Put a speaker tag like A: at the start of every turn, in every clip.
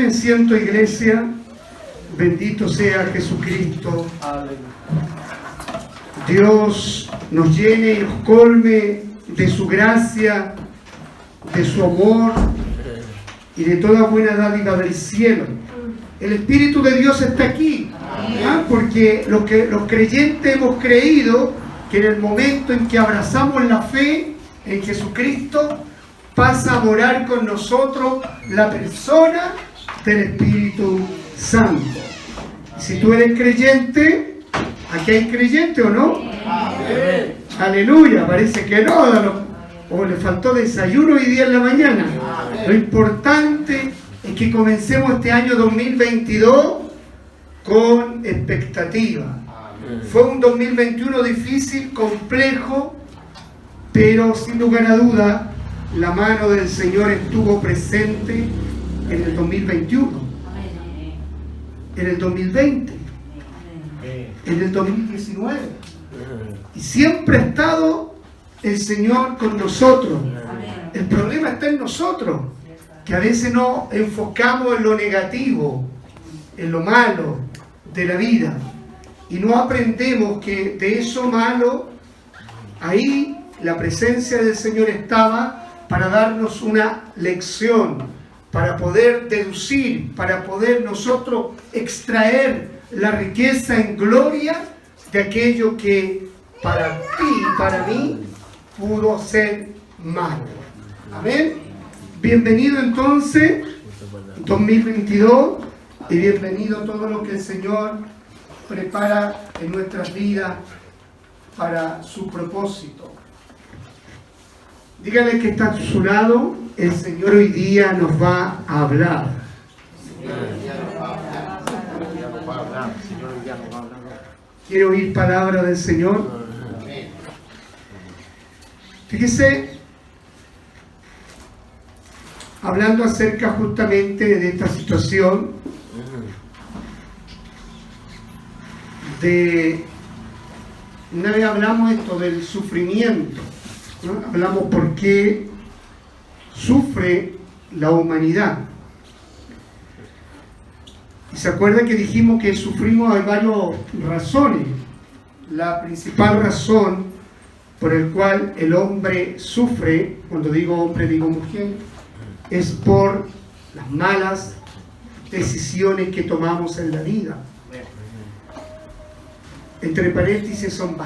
A: asiento, iglesia. Bendito sea Jesucristo. Dios nos llene y nos colme de su gracia, de su amor y de toda buena dádiva del cielo. El Espíritu de Dios está aquí, porque los creyentes hemos creído que en el momento en que abrazamos la fe en Jesucristo, pasa a morar con nosotros la persona del Espíritu Santo. Si tú eres creyente, ¿aquí hay creyente o no? Amén. Aleluya, parece que no, o le faltó desayuno hoy día en la mañana. Amén. Lo importante es que comencemos este año 2022 con expectativa. Amén. Fue un 2021 difícil, complejo, pero sin lugar a duda la mano del Señor estuvo presente en el 2021. En el 2020, en el 2019, y siempre ha estado el Señor con nosotros. El problema está en nosotros, que a veces nos enfocamos en lo negativo, en lo malo de la vida, y no aprendemos que de eso malo, ahí la presencia del Señor estaba para darnos una lección, para poder deducir, para poder nosotros extraer la riqueza en gloria de aquello que para ti y para mí pudo ser malo. Amén. Bienvenido entonces 2022 y bienvenido todo lo que el Señor prepara en nuestras vidas para su propósito. Dígale que está a su lado, el Señor hoy día nos va a hablar. ¿Quiere oír palabra del Señor? Fíjese, hablando acerca justamente de esta situación una vez hablamos esto del sufrimiento, ¿no? Hablamos por qué sufre la humanidad. Y se acuerda que dijimos que sufrimos, hay varias razones. La principal razón por el cual el hombre sufre, cuando digo hombre digo mujer, es por las malas decisiones que tomamos en la vida. Entre paréntesis, son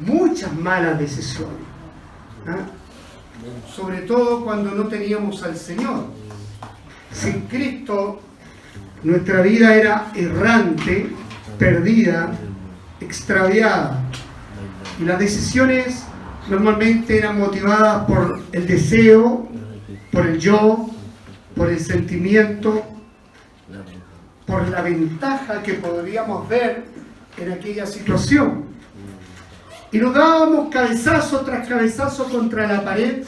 A: muchas malas decisiones, sobre todo cuando no teníamos al Señor. Sin Cristo nuestra vida era errante, perdida, extraviada, y las decisiones normalmente eran motivadas por el deseo, por el yo, por el sentimiento, por la ventaja que podríamos ver en aquella situación. Y nos dábamos cabezazo tras cabezazo contra la pared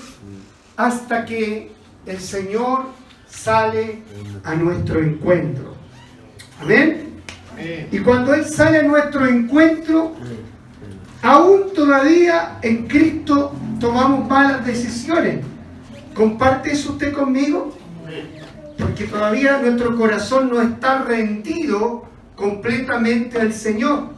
A: hasta que el Señor sale a nuestro encuentro. ¿Amén? Y cuando Él sale a nuestro encuentro, aún todavía en Cristo tomamos malas decisiones. ¿Comparte eso usted conmigo? Porque todavía nuestro corazón no está rendido completamente al Señor.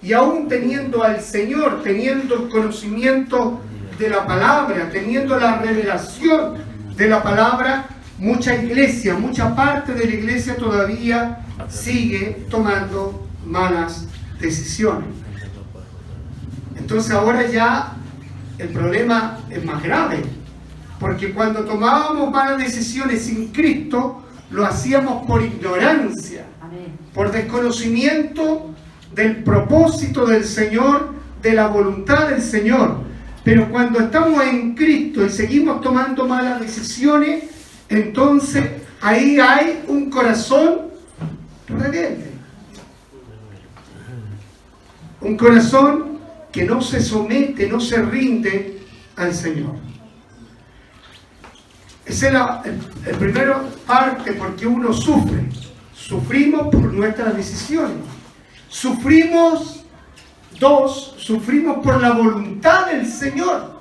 A: Y aún teniendo al Señor, teniendo el conocimiento de la palabra, teniendo la revelación de la palabra, mucha iglesia, mucha parte de la iglesia todavía sigue tomando malas decisiones. Entonces ahora ya el problema es más grave, porque cuando tomábamos malas decisiones sin Cristo, lo hacíamos por ignorancia, por desconocimiento del propósito del Señor, de la voluntad del Señor. Pero cuando estamos en Cristo y seguimos tomando malas decisiones, entonces ahí hay un corazón rebelde. Un corazón que no se somete, no se rinde al Señor. Esa es la primera parte, porque uno sufre. Sufrimos por nuestras decisiones. Sufrimos por la voluntad del Señor.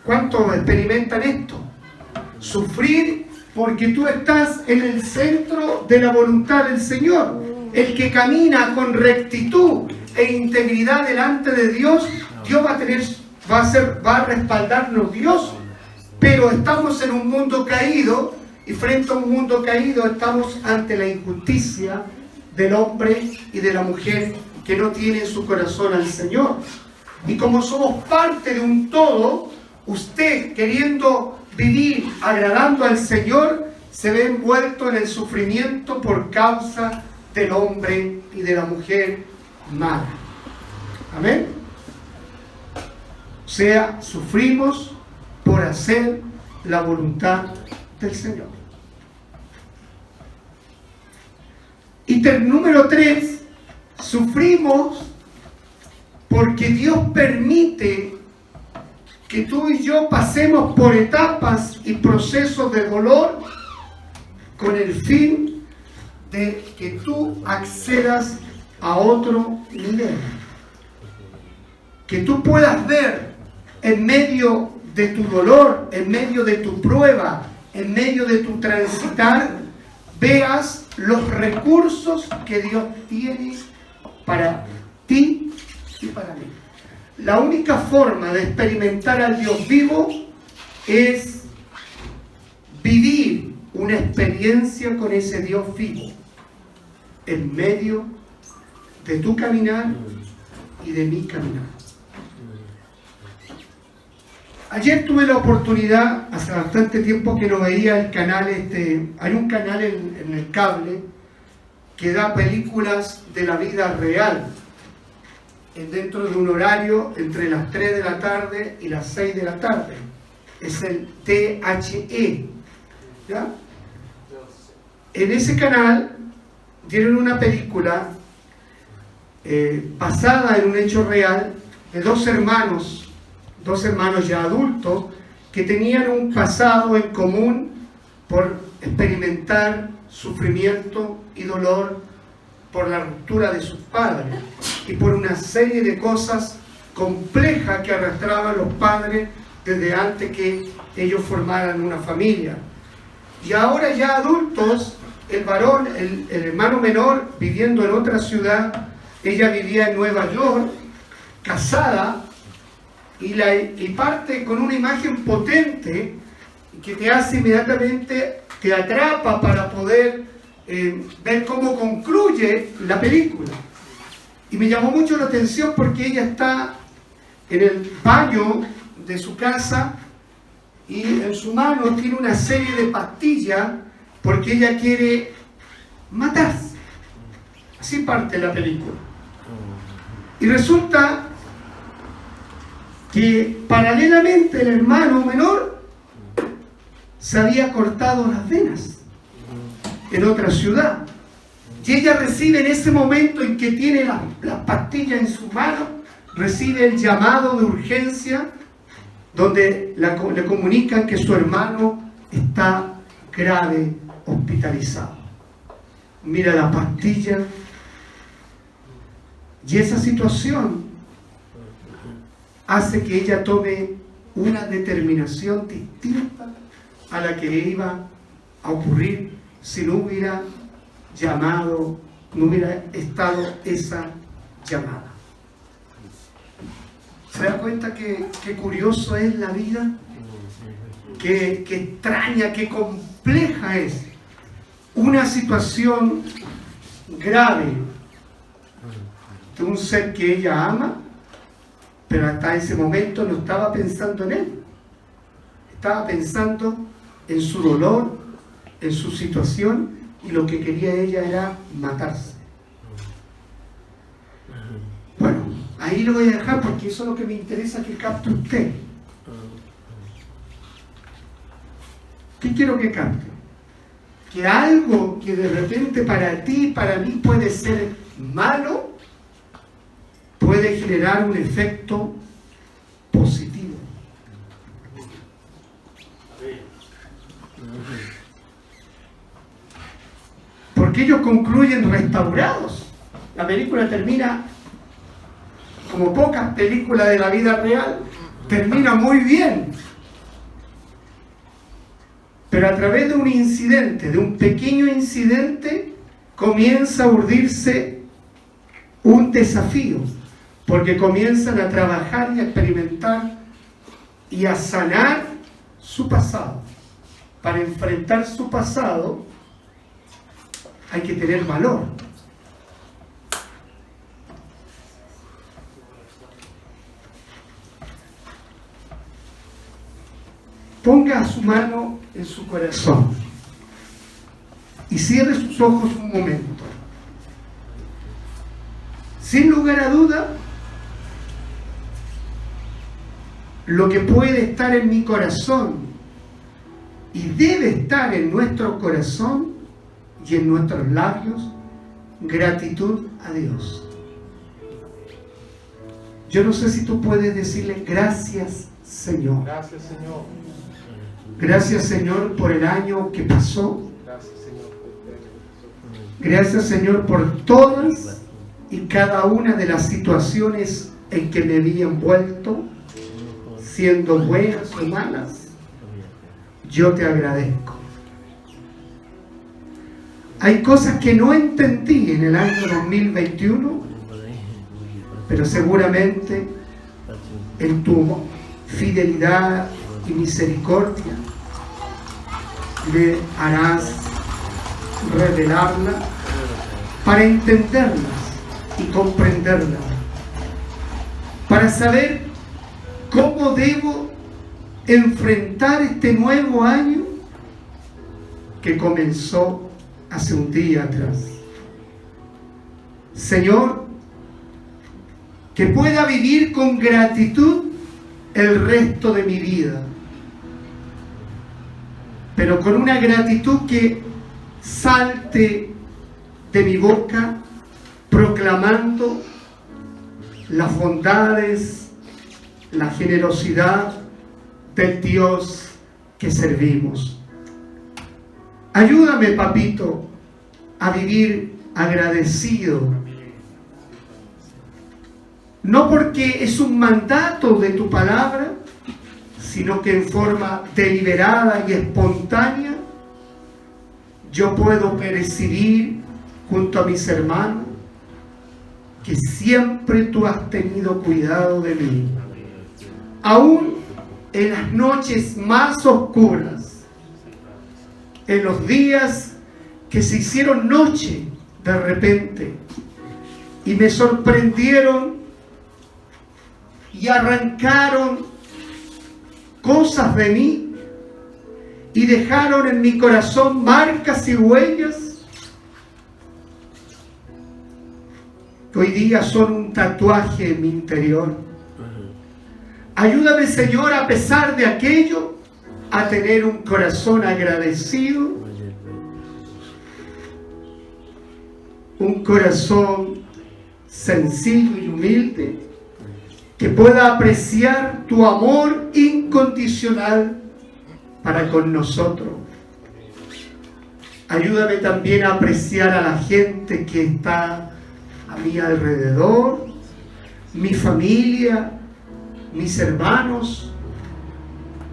A: ¿Cuántos experimentan esto? Sufrir porque tú estás en el centro de la voluntad del Señor. El que camina con rectitud e integridad delante de Dios, Dios va a respaldarnos Dios. Pero estamos en un mundo caído, y frente a un mundo caído estamos ante la injusticia del hombre y de la mujer que no tiene en su corazón al Señor. Y como somos parte de un todo, usted, queriendo vivir agradando al Señor, se ve envuelto en el sufrimiento por causa del hombre y de la mujer mala. Amén. O sea, sufrimos por hacer la voluntad del Señor. Y número 3, sufrimos porque Dios permite que tú y yo pasemos por etapas y procesos de dolor con el fin de que tú accedas a otro nivel. Que tú puedas ver en medio de tu dolor, en medio de tu prueba, en medio de tu transitar, veas los recursos que Dios tiene para ti y para mí. La única forma de experimentar al Dios vivo es vivir una experiencia con ese Dios vivo en medio de tu caminar y de mi caminar. Ayer tuve la oportunidad, hace bastante tiempo que no veía el canal, hay un canal en el cable que da películas de la vida real, dentro de un horario entre las 3 de la tarde y las 6 de la tarde. Es el THE. ¿Ya? En ese canal dieron una película basada en un hecho real de dos hermanos ya adultos que tenían un pasado en común por experimentar sufrimiento y dolor por la ruptura de sus padres y por una serie de cosas complejas que arrastraban los padres desde antes que ellos formaran una familia. Y ahora ya adultos, el varón, el hermano menor, viviendo en otra ciudad, ella vivía en Nueva York, casada, y parte con una imagen potente que te hace inmediatamente, te atrapa para poder ver cómo concluye la película. Y me llamó mucho la atención porque ella está en el baño de su casa y en su mano tiene una serie de pastillas porque ella quiere matarse. Así parte la película. Y resulta que paralelamente el hermano menor se había cortado las venas en otra ciudad. Y ella recibe en ese momento en que tiene las pastillas en su mano, recibe el llamado de urgencia donde le comunican que su hermano está grave, hospitalizado. Mira la pastilla y esa situación hace que ella tome una determinación distinta a la que iba a ocurrir si no hubiera estado esa llamada. ¿Se da cuenta qué curioso es la vida? Qué extraña, qué compleja es. Una situación grave de un ser que ella ama, pero hasta ese momento no estaba pensando en él. Estaba pensando en su dolor, en su situación, y lo que quería ella era matarse. Bueno, ahí lo voy a dejar porque eso es lo que me interesa que capte usted. ¿Qué quiero que capte? Que algo que de repente para ti y para mí puede ser malo, puede generar un efecto positivo. Porque ellos concluyen restaurados. La película termina como pocas películas de la vida real, termina muy bien. Pero a través de un incidente, de un pequeño incidente, comienza a urdirse un desafío, porque comienzan a trabajar y a experimentar y a sanar su pasado. Para enfrentar su pasado hay que tener valor. Ponga su mano en su corazón y cierre sus ojos un momento. Sin lugar a duda, lo que puede estar en mi corazón y debe estar en nuestro corazón y en nuestros labios, gratitud a Dios. Yo no sé si tú puedes decirle gracias, Señor.
B: Gracias, Señor.
A: Gracias, Señor, por el año que pasó.
B: Gracias, Señor.
A: Gracias, Señor, por todas y cada una de las situaciones en que me vi envuelto, siendo buenas o malas. Yo te agradezco. Hay cosas que no entendí en el año 2021, pero seguramente en tu fidelidad y misericordia le harás revelarla para entenderlas y comprenderlas, para saber cómo debo enfrentar este nuevo año que comenzó hace un día atrás. Señor, que pueda vivir con gratitud el resto de mi vida, pero con una gratitud que salte de mi boca proclamando las bondades, la generosidad del Dios que servimos. Ayúdame, papito, a vivir agradecido, no porque es un mandato de tu palabra, sino que en forma deliberada y espontánea yo puedo percibir junto a mis hermanos que siempre tú has tenido cuidado de mí, aún en las noches más oscuras, en los días que se hicieron noche de repente y me sorprendieron y arrancaron cosas de mí y dejaron en mi corazón marcas y huellas que hoy día son un tatuaje en mi interior. Ayúdame, Señor, a pesar de aquello, a tener un corazón agradecido, un corazón sencillo y humilde, que pueda apreciar tu amor incondicional para con nosotros. Ayúdame también a apreciar a la gente que está a mi alrededor, mi familia, mis hermanos,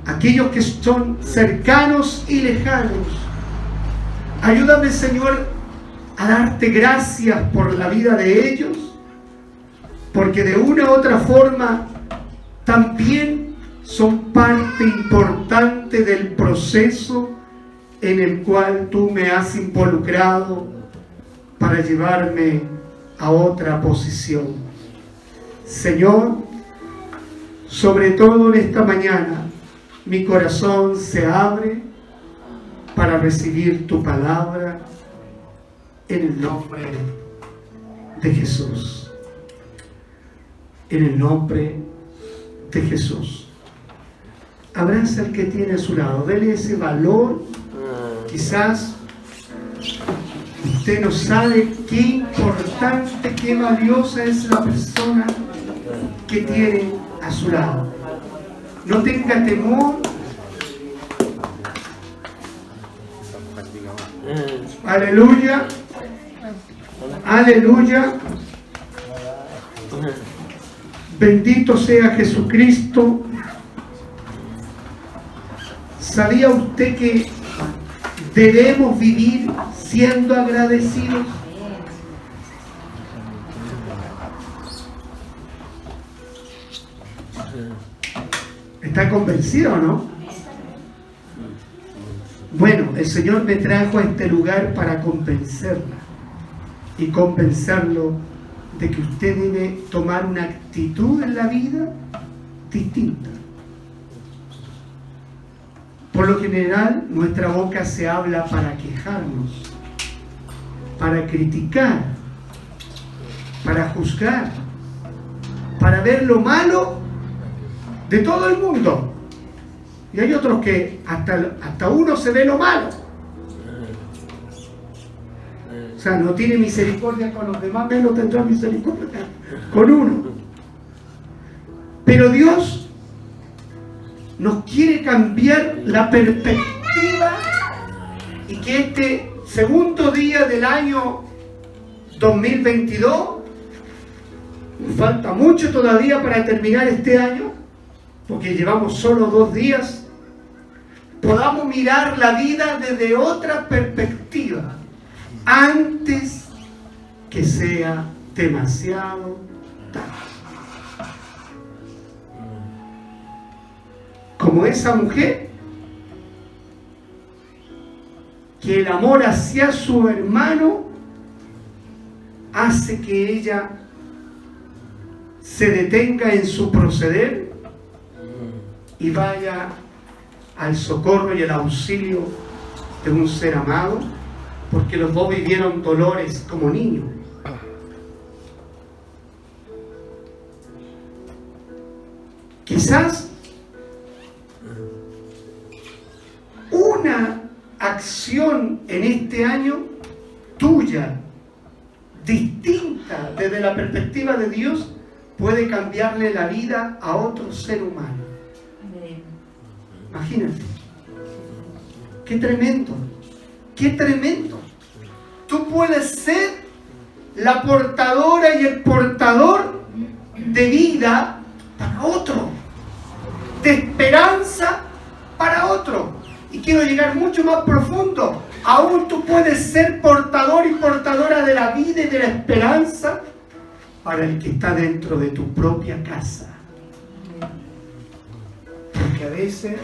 A: aquellos que son cercanos y lejanos. Ayúdame, Señor, a darte gracias por la vida de ellos, porque de una u otra forma también son parte importante del proceso en el cual tú me has involucrado para llevarme a otra posición. Señor, sobre todo en esta mañana, mi corazón se abre para recibir tu palabra en el nombre de Jesús. En el nombre de Jesús. Abraza al que tiene a su lado, dele ese valor. Quizás usted no sabe qué importante, qué valiosa es la persona que tiene a su lado. No tenga temor. Aleluya. Aleluya. Bendito sea Jesucristo. ¿Sabía usted que debemos vivir siendo agradecidos. ¿Está convencido o no? Bueno, el Señor me trajo a este lugar para convencerla y convencerlo de que usted debe tomar una actitud en la vida distinta. Por lo general, nuestra boca se habla para quejarnos, para criticar, para juzgar, para ver lo malo de todo el mundo. Y hay otros que hasta uno se ve lo malo. O sea, no tiene misericordia con los demás, menos tendrá misericordia con uno. Pero Dios nos quiere cambiar la perspectiva y que este segundo día del año 2022, falta mucho todavía para terminar este año, porque llevamos solo 2 días, podamos mirar la vida desde otra perspectiva antes que sea demasiado tarde. Como esa mujer que el amor hacia su hermano hace que ella se detenga en su proceder y vaya al socorro y el auxilio de un ser amado, porque los dos vivieron dolores como niños. Quizás una acción en este año tuya, distinta desde la perspectiva de Dios, puede cambiarle la vida a otro ser humano. Imagínate. Qué tremendo. Qué tremendo. Tú puedes ser la portadora y el portador de vida para otro, de esperanza para otro. Y quiero llegar mucho más profundo. Aún tú puedes ser portador y portadora de la vida y de la esperanza para el que está dentro de tu propia casa. Porque a veces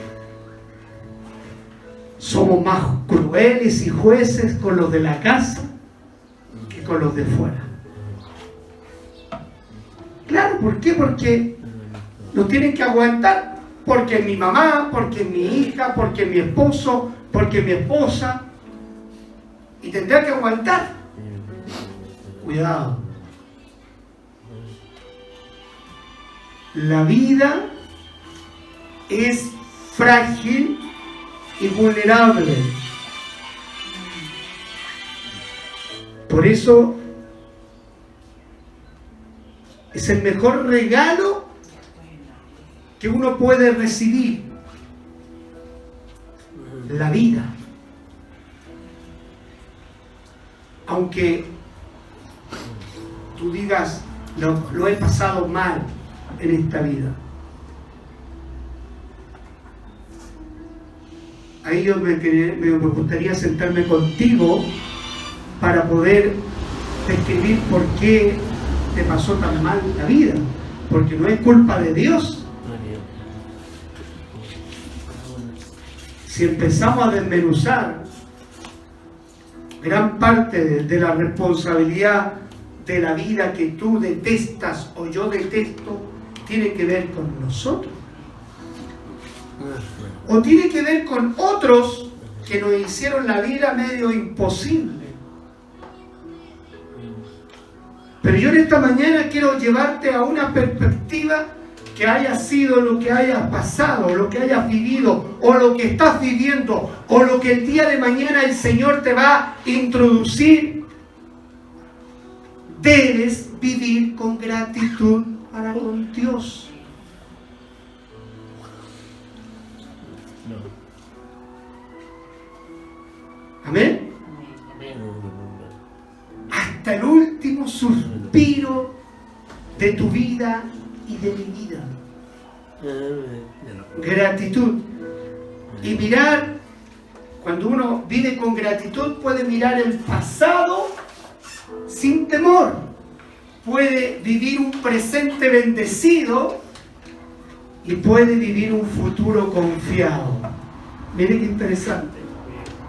A: somos más crueles y jueces con los de la casa que con los de fuera. Claro, ¿por qué? Porque nos tienen que aguantar. Porque es mi mamá, porque es mi hija, porque es mi esposo, porque es mi esposa. Y tendrá que aguantar. Cuidado. La vida es frágil y vulnerable. Por eso es el mejor regalo que uno puede recibir, la vida. Aunque tú digas, lo he pasado mal en esta vida. Ahí yo me gustaría sentarme contigo para poder describir por qué te pasó tan mal la vida. Porque no es culpa de Dios. Si empezamos a desmenuzar gran parte de la responsabilidad de la vida que tú detestas o yo detesto, tiene que ver con nosotros. O tiene que ver con otros que nos hicieron la vida medio imposible. Pero yo en esta mañana quiero llevarte a una perspectiva que haya sido lo que hayas pasado, lo que hayas vivido, o lo que estás viviendo, o lo que el día de mañana el Señor te va a introducir, debes vivir con gratitud para con Dios. Amén. Hasta el último suspiro de tu vida y de mi vida. Gratitud. Y mirar Cuando uno vive con gratitud, puede mirar el pasado sin temor. Puede vivir un presente bendecido y puede vivir un futuro confiado. Miren qué interesante.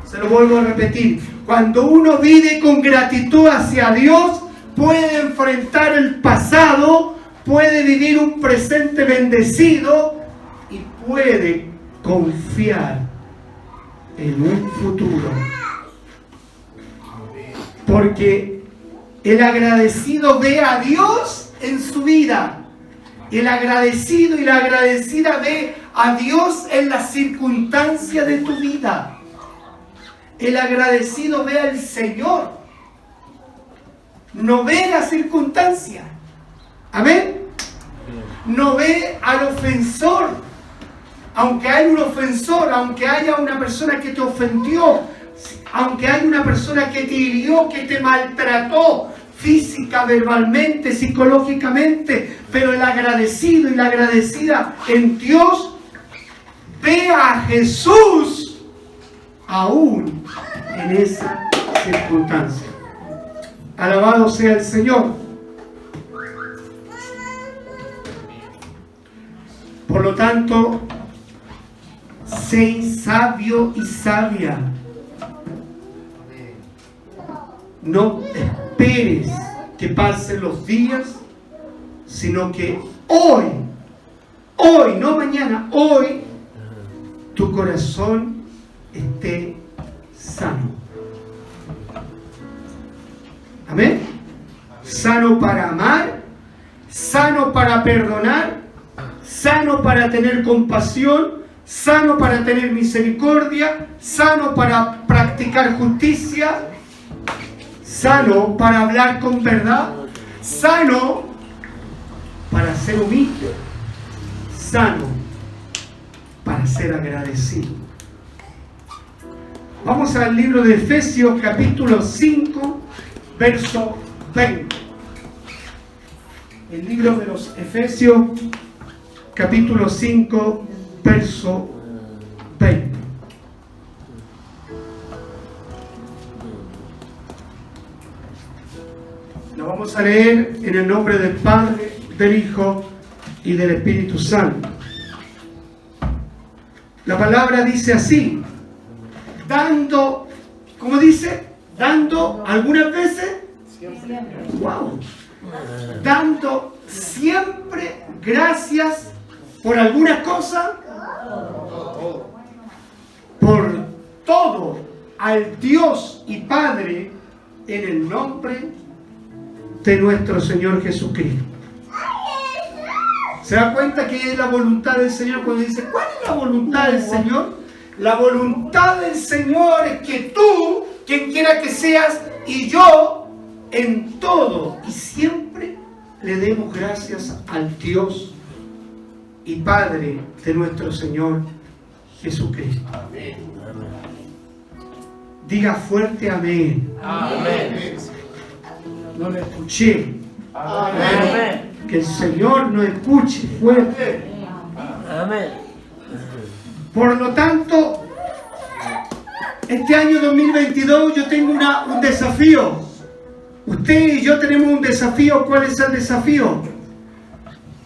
A: Se lo vuelvo a repetir. Cuando uno vive con gratitud hacia Dios, puede enfrentar el pasado, puede vivir un presente bendecido y puede confiar en un futuro. Porque el agradecido ve a Dios en su vida. El agradecido y la agradecida ve a Dios en las circunstancias de tu vida. El agradecido ve al Señor. No ve la circunstancia. Amén. No ve al ofensor. Aunque hay un ofensor, aunque haya una persona que te ofendió, aunque haya una persona que te hirió, que te maltrató física, verbalmente, psicológicamente, pero el agradecido y la agradecida en Dios ve a Jesús aún en esa circunstancia. Alabado sea el Señor. Por lo tanto, sé sabio y sabia. No esperes que pasen los días, sino que hoy, no mañana, hoy, tu corazón esté sano. Amén. Sano para amar, sano para perdonar, sano para tener compasión, sano para tener misericordia, sano para practicar justicia, sano para hablar con verdad, sano para ser humilde, sano para ser agradecido. Vamos al libro de Efesios capítulo 5, verso 20. El libro de los Efesios capítulo 5, verso 20. Lo vamos a leer en el nombre del Padre, del Hijo y del Espíritu Santo. La palabra dice así: dando, ¿cómo dice? Dando algunas veces, wow, dando siempre gracias por algunas cosas, por todo al Dios y Padre en el nombre de nuestro Señor Jesucristo. ¿Se da cuenta que es la voluntad del Señor cuando dice, ¿cuál es la voluntad del Señor? La voluntad del Señor es que tú, quien quiera que seas, y yo, en todo y siempre le demos gracias al Dios y Padre de nuestro Señor Jesucristo. Amén. Diga fuerte amén. Amén. No lo escuché. Amén. Que el Señor nos escuche fuerte. Amén. Por lo tanto, este año 2022 yo tengo un desafío. Usted y yo tenemos un desafío. ¿Cuál es el desafío?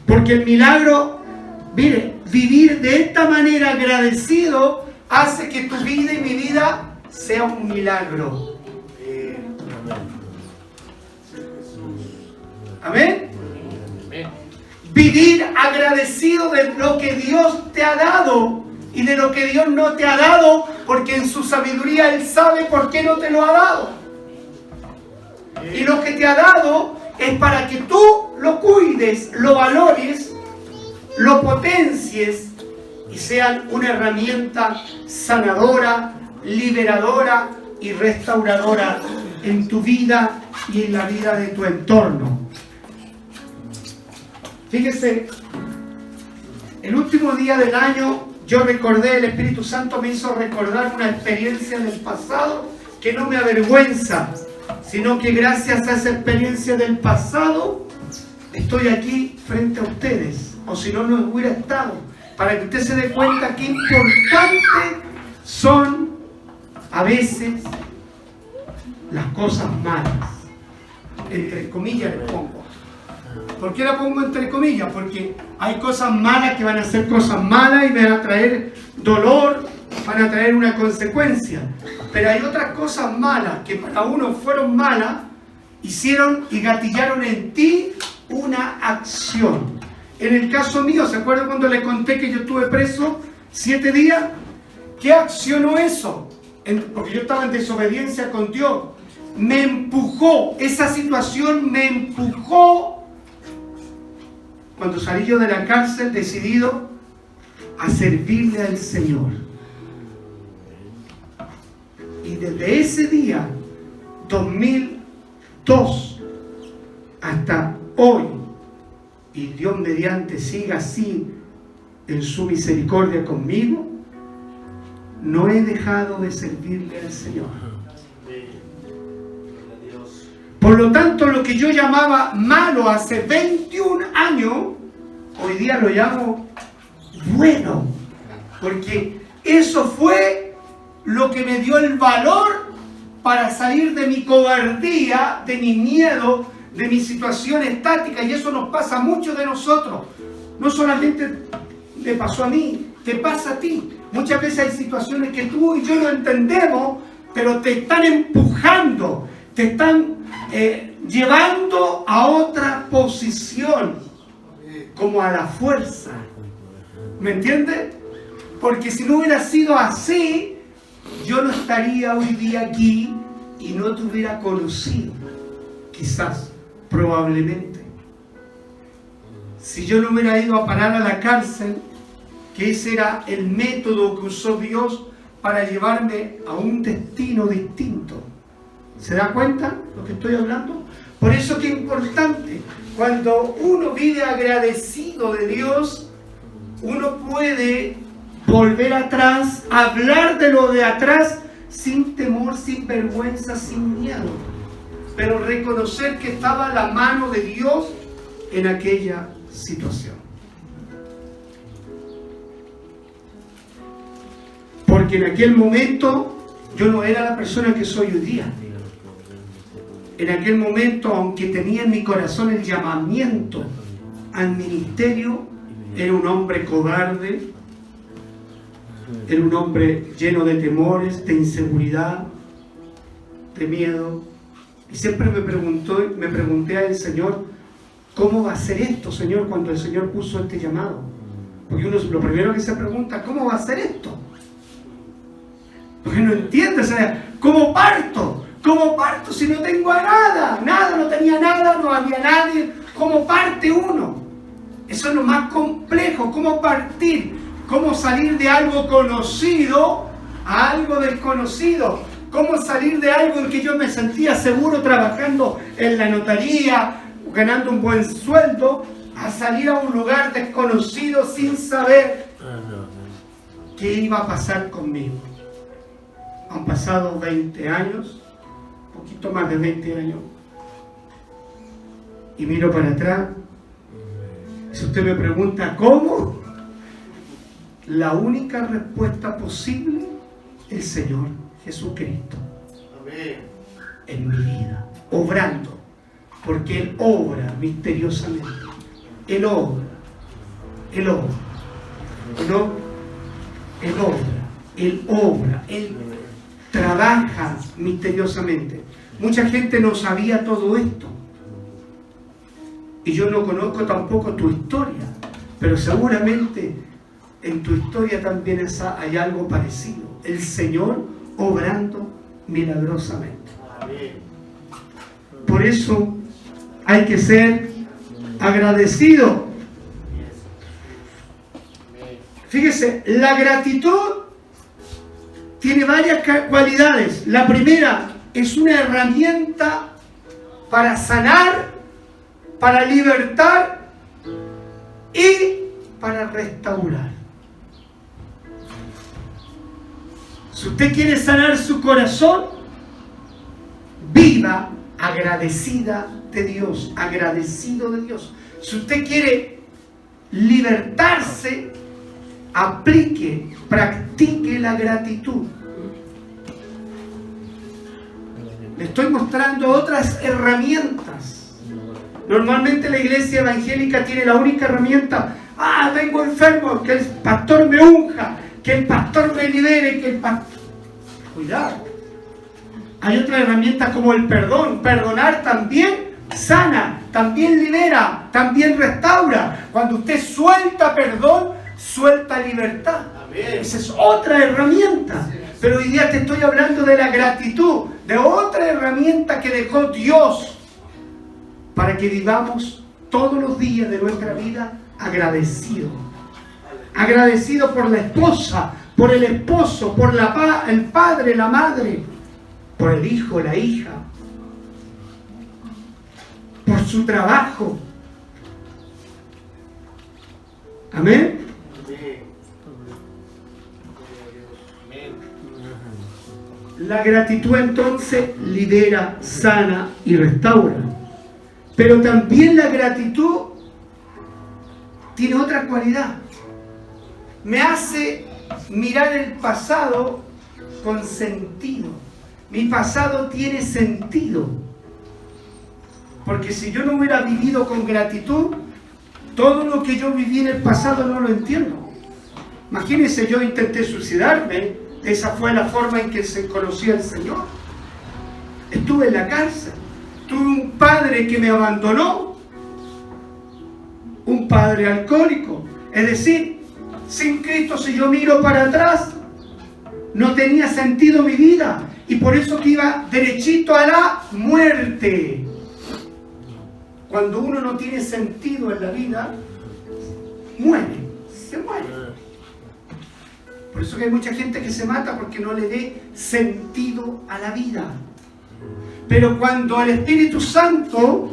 A: Porque el milagro, mire, vivir de esta manera agradecido hace que tu vida y mi vida sea un milagro. Amén. Vivir agradecido de lo que Dios te ha dado y de lo que Dios no te ha dado, porque en su sabiduría Él sabe por qué no te lo ha dado. Y lo que te ha dado es para que tú lo cuides, lo valores, lo potencies y sean una herramienta sanadora, liberadora y restauradora en tu vida y en la vida de tu entorno. Fíjese, el último día del año yo recordé, el Espíritu Santo me hizo recordar una experiencia del pasado que no me avergüenza, sino que gracias a esa experiencia del pasado estoy aquí frente a ustedes, o si no, no hubiera estado, para que usted se dé cuenta qué importantes son a veces las cosas malas, entre comillas le pongo. ¿Por qué la pongo entre comillas? Porque hay cosas malas que van a ser cosas malas y van a traer dolor, van a traer una consecuencia. Pero hay otras cosas malas que para uno fueron malas, hicieron y gatillaron en ti una acción. En el caso mío, ¿se acuerdan cuando le conté que yo estuve preso 7 días? ¿Qué accionó eso? Porque yo estaba en desobediencia con Dios. Me empujó, esa situación me empujó. Cuando salí yo de la cárcel, decidido a servirle al Señor. Y desde ese día, 2002, hasta hoy, y Dios mediante siga así en su misericordia conmigo, no he dejado de servirle al Señor. Por lo tanto, lo que yo llamaba malo hace 21 años, hoy día lo llamo bueno, porque eso fue lo que me dio el valor para salir de mi cobardía, de mi miedo, de mi situación estática. Y eso nos pasa a muchos de nosotros. No solamente me pasó a mí, te pasa a ti. Muchas veces hay situaciones que tú y yo no entendemos, pero te están empujando, te están llevando a otra posición, como a la fuerza. ¿Me entiendes? Porque si no hubiera sido así, yo no estaría hoy día aquí y no te hubiera conocido. Quizás, probablemente. Si yo no hubiera ido a parar a la cárcel, que ese era el método que usó Dios para llevarme a un destino distinto. ¿Se da cuenta lo que estoy hablando? Por eso que es importante, cuando uno vive agradecido de Dios, uno puede volver atrás, hablar de lo de atrás sin temor, sin vergüenza, sin miedo, pero reconocer que estaba la mano de Dios en aquella situación. Porque en aquel momento yo no era la persona que soy hoy día. En aquel momento, aunque tenía en mi corazón el llamamiento al ministerio, era un hombre cobarde, era un hombre lleno de temores, de inseguridad, de miedo. Y siempre me pregunté al Señor, ¿cómo va a ser esto, Señor, cuando el Señor puso este llamado? Porque uno lo primero que se pregunta, ¿cómo va a ser esto? Porque no entiende, o sea, ¿cómo parto? ¿Cómo parto si no tengo a nada? Nada, no tenía nada, no había nadie. ¿Cómo parte uno? Eso es lo más complejo, ¿cómo partir? ¿Cómo salir de algo conocido a algo desconocido? ¿Cómo salir de algo en que yo me sentía seguro trabajando en la notaría, ganando un buen sueldo, a salir a un lugar desconocido sin saber qué iba a pasar conmigo? Han pasado 20 años, un poquito más de 20 años, y miro para atrás. Si usted me pregunta ¿cómo? La única respuesta posible, el Señor Jesucristo. Amén. En mi vida, obrando, porque Él obra misteriosamente. Él obra, Él obra, ¿no? Él obra, Él trabaja misteriosamente. Mucha gente no sabía todo esto. Y yo no conozco tampoco tu historia, pero seguramente en tu historia también hay algo parecido. El Señor obrando milagrosamente. Por eso hay que ser agradecido. Fíjese, la gratitud tiene varias cualidades. La primera es una herramienta para sanar, para libertar y para restaurar. Si usted quiere sanar su corazón, viva agradecida de Dios, agradecido de Dios. Si usted quiere libertarse, aplique, practique la gratitud. Le estoy mostrando otras herramientas. Normalmente la iglesia evangélica tiene la única herramienta: vengo enfermo, que el pastor me unja, que el pastor me libere, que el pastor... Cuidado. Hay otras herramientas como el perdón. Perdonar también sana, también libera, también restaura. Cuando usted suelta perdón, suelta libertad. Amén. Esa es otra herramienta. Pero hoy día te estoy hablando de la gratitud, de otra herramienta que dejó Dios para que vivamos todos los días de nuestra vida agradecidos. Agradecidos por la esposa, por el esposo, por el padre, la madre, por el hijo, la hija, por su trabajo. Amén. La gratitud entonces libera, sana y restaura. Pero también la gratitud tiene otra cualidad. Me hace mirar el pasado con sentido. Mi pasado tiene sentido. Porque si yo no hubiera vivido con gratitud, todo lo que yo viví en el pasado no lo entiendo. Imagínense, yo intenté suicidarme. Esa fue la forma en que se conocía el Señor. Estuve en la cárcel. Tuve un padre que me abandonó. Un padre alcohólico. Es decir, sin Cristo, si yo miro para atrás, no tenía sentido mi vida. Y por eso que iba derechito a la muerte. Cuando uno no tiene sentido en la vida, muere. Se muere. Por eso que hay mucha gente que se mata porque no le dé sentido a la vida. Pero cuando el Espíritu Santo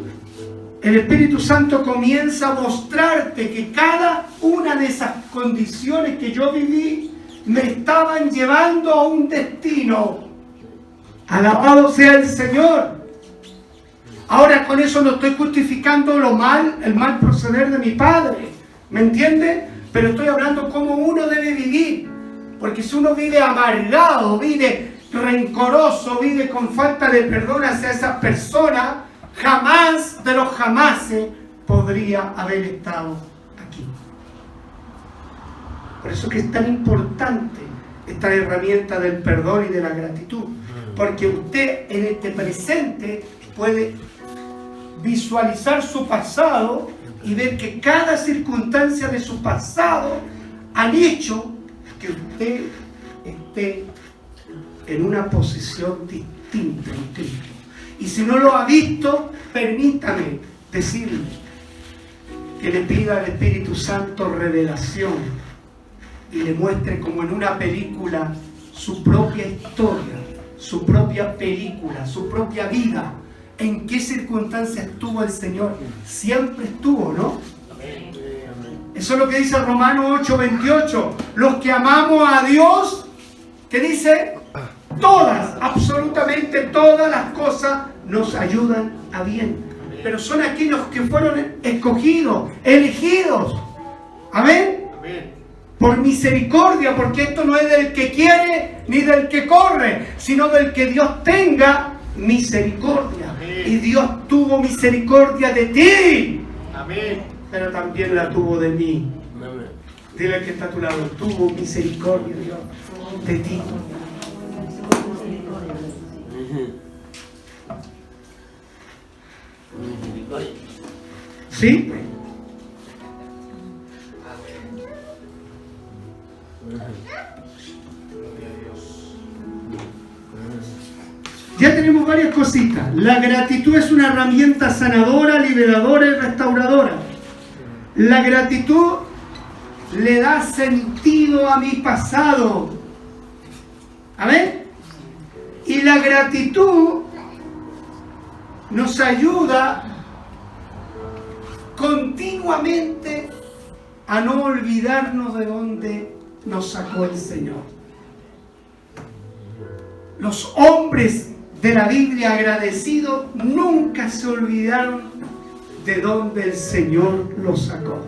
A: comienza a mostrarte que cada una de esas condiciones que yo viví me estaban llevando a un destino. Alabado sea el Señor. Ahora con eso no estoy justificando el mal proceder de mi padre. ¿Me entiende? Pero estoy hablando cómo uno debe vivir. Porque si uno vive amargado, vive rencoroso, vive con falta de perdón hacia esa persona, jamás de los jamases podría haber estado aquí. Por eso que es tan importante esta herramienta del perdón y de la gratitud. Porque usted en este presente puede visualizar su pasado y ver que cada circunstancia de su pasado han hecho que usted esté en una posición distinta en Cristo. Y si no lo ha visto, permítame decirle que le pida al Espíritu Santo revelación y le muestre como en una película su propia historia, su propia película, su propia vida. ¿En qué circunstancias estuvo el Señor? Siempre estuvo, ¿no? Eso es lo que dice Romanos 8:28. Los que amamos a Dios, ¿qué dice? Todas, absolutamente todas las cosas nos ayudan a bien. Pero son aquellos que fueron escogidos, elegidos. Amén. Por misericordia, porque esto no es del que quiere ni del que corre, sino del que Dios tenga misericordia. Amén. Y Dios tuvo misericordia de ti. Amén. Pero también la tuvo de mí. Amén. Dile al que está a tu lado, tuvo misericordia Dios de ti. ¿Sí? Ya tenemos varias cositas. La gratitud es una herramienta sanadora, liberadora y restauradora. La gratitud le da sentido a mi pasado. ¿Amén? Y la gratitud nos ayuda continuamente a no olvidarnos de dónde nos sacó el Señor. Los hombres de la Biblia agradecidos nunca se olvidaron de dónde el Señor los sacó.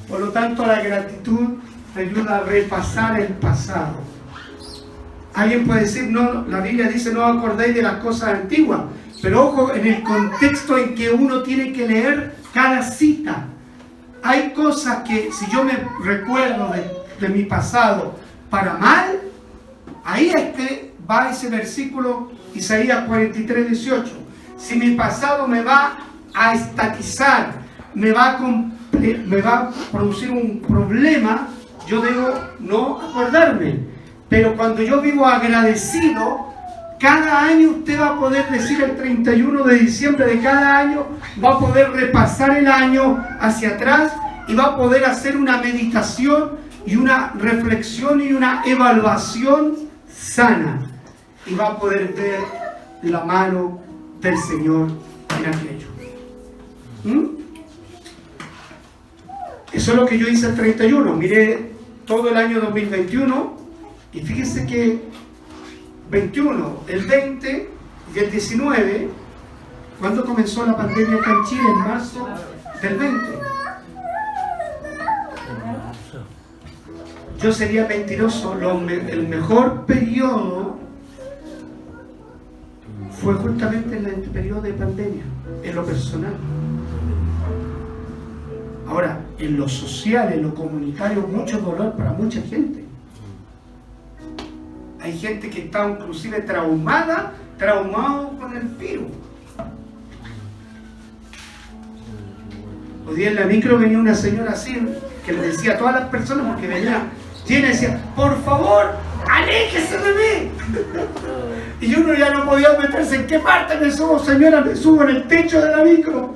A: Por lo tanto, la gratitud te ayuda a repasar el pasado. Alguien puede decir, no, la Biblia dice no os acordéis de las cosas antiguas, pero ojo en el contexto en que uno tiene que leer cada cita. Hay cosas que si yo me recuerdo de mi pasado para mal, ahí es que va ese versículo Isaías 43:18. Si mi pasado me va a estatizar, me va a producir un problema, yo debo no acordarme. Pero cuando yo vivo agradecido, cada año usted va a poder decir el 31 de diciembre de cada año, va a poder repasar el año hacia atrás y va a poder hacer una meditación y una reflexión y una evaluación sana. Y va a poder ver la mano del Señor en aquello. Eso es lo que yo hice el 31. Miré todo el año 2021 y fíjense que 21, el 20 y el 19, ¿cuándo comenzó la pandemia acá en Chile? En marzo del 20. Yo sería mentiroso, el mejor periodo fue justamente en el periodo de pandemia, en lo personal. Ahora, en lo social, en lo comunitario, mucho dolor para mucha gente. Hay gente que está inclusive traumado con el virus. Hoy día en la micro venía una señora así, que le decía a todas las personas, porque venía llena, decía, por favor, aléjese de mí. Y uno ya no podía meterse. ¿En qué parte me subo, señora? Me subo en el techo de la micro.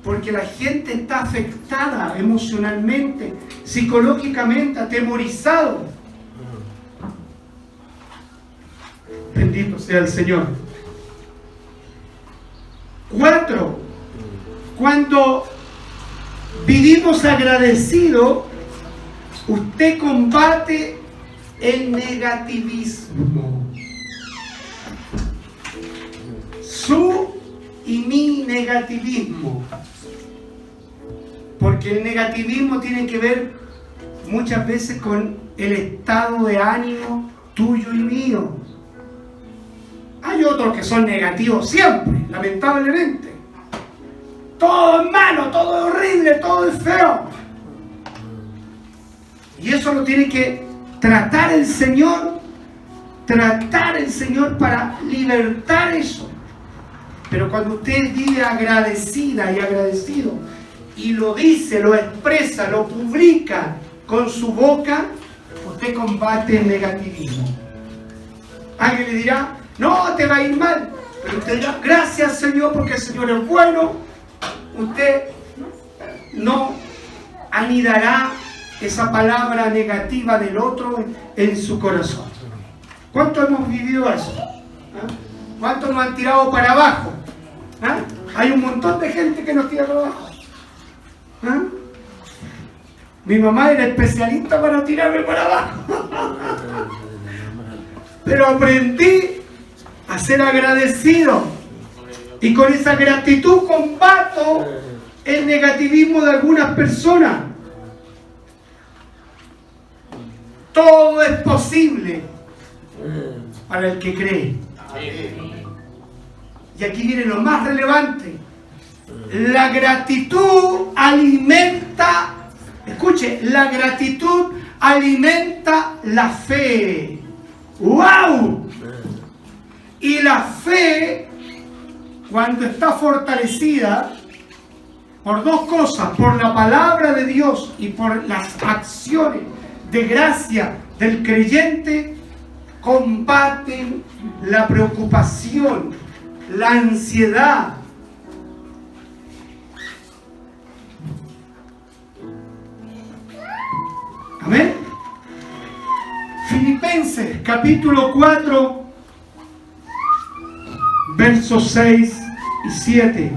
A: Porque la gente está afectada emocionalmente, psicológicamente, atemorizado. Bendito sea el Señor. 4. Cuando vivimos agradecidos, usted combate el negativismo. Su y mi negativismo. Porque el negativismo tiene que ver muchas veces con el estado de ánimo tuyo y mío. Hay otros que son negativos siempre, lamentablemente. Todo es malo, todo es horrible, todo es feo. Y eso lo tiene que tratar el Señor para libertar eso. Pero cuando usted vive agradecida y agradecido, y lo dice, lo expresa, lo publica con su boca, usted combate el negativismo. Alguien le dirá, no, te va a ir mal. Pero usted dirá, gracias Señor, porque el Señor es bueno. Usted no anidará esa palabra negativa del otro en su corazón. ¿Cuánto hemos vivido eso? ¿Cuántos nos han tirado para abajo? Hay un montón de gente que nos tira para abajo. Mi mamá era especialista para tirarme para abajo. Pero aprendí a ser agradecido. Y con esa gratitud combato el negativismo de algunas personas. Todo es posible para el que cree. Y aquí viene lo más relevante. La gratitud alimenta, escuche, la gratitud alimenta la fe. ¡Wow! Y la fe, cuando está fortalecida por dos cosas, por la palabra de Dios y por las acciones de gracia del creyente, combaten la preocupación, la ansiedad. Amén. Filipenses capítulo 4 versos 6 y 7.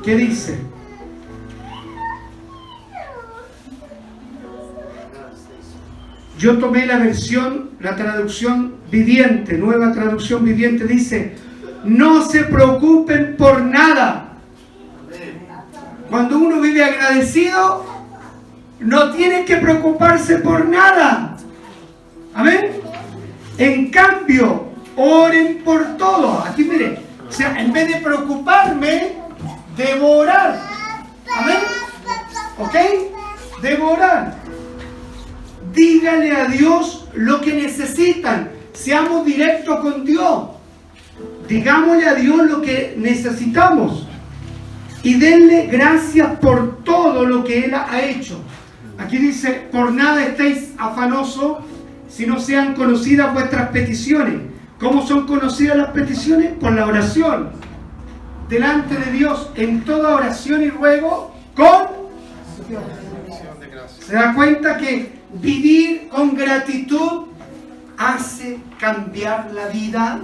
A: ¿Qué dice? Yo tomé la traducción viviente, nueva traducción viviente, dice, no se preocupen por nada. Cuando uno vive agradecido, no tienen que preocuparse por nada. Amén. En cambio, oren por todo. Aquí mire, o sea, en vez de preocuparme, debo orar. Amén. ¿Ok? Debo orar. Dígale a Dios lo que necesitan. Seamos directos con Dios. Digámosle a Dios lo que necesitamos. Y denle gracias por todo lo que Él ha hecho. Aquí dice, por nada estéis afanosos, si no sean conocidas vuestras peticiones. ¿Cómo son conocidas las peticiones? Por la oración. Delante de Dios, en toda oración y ruego, con... ¿Se da cuenta que vivir con gratitud hace cambiar la vida?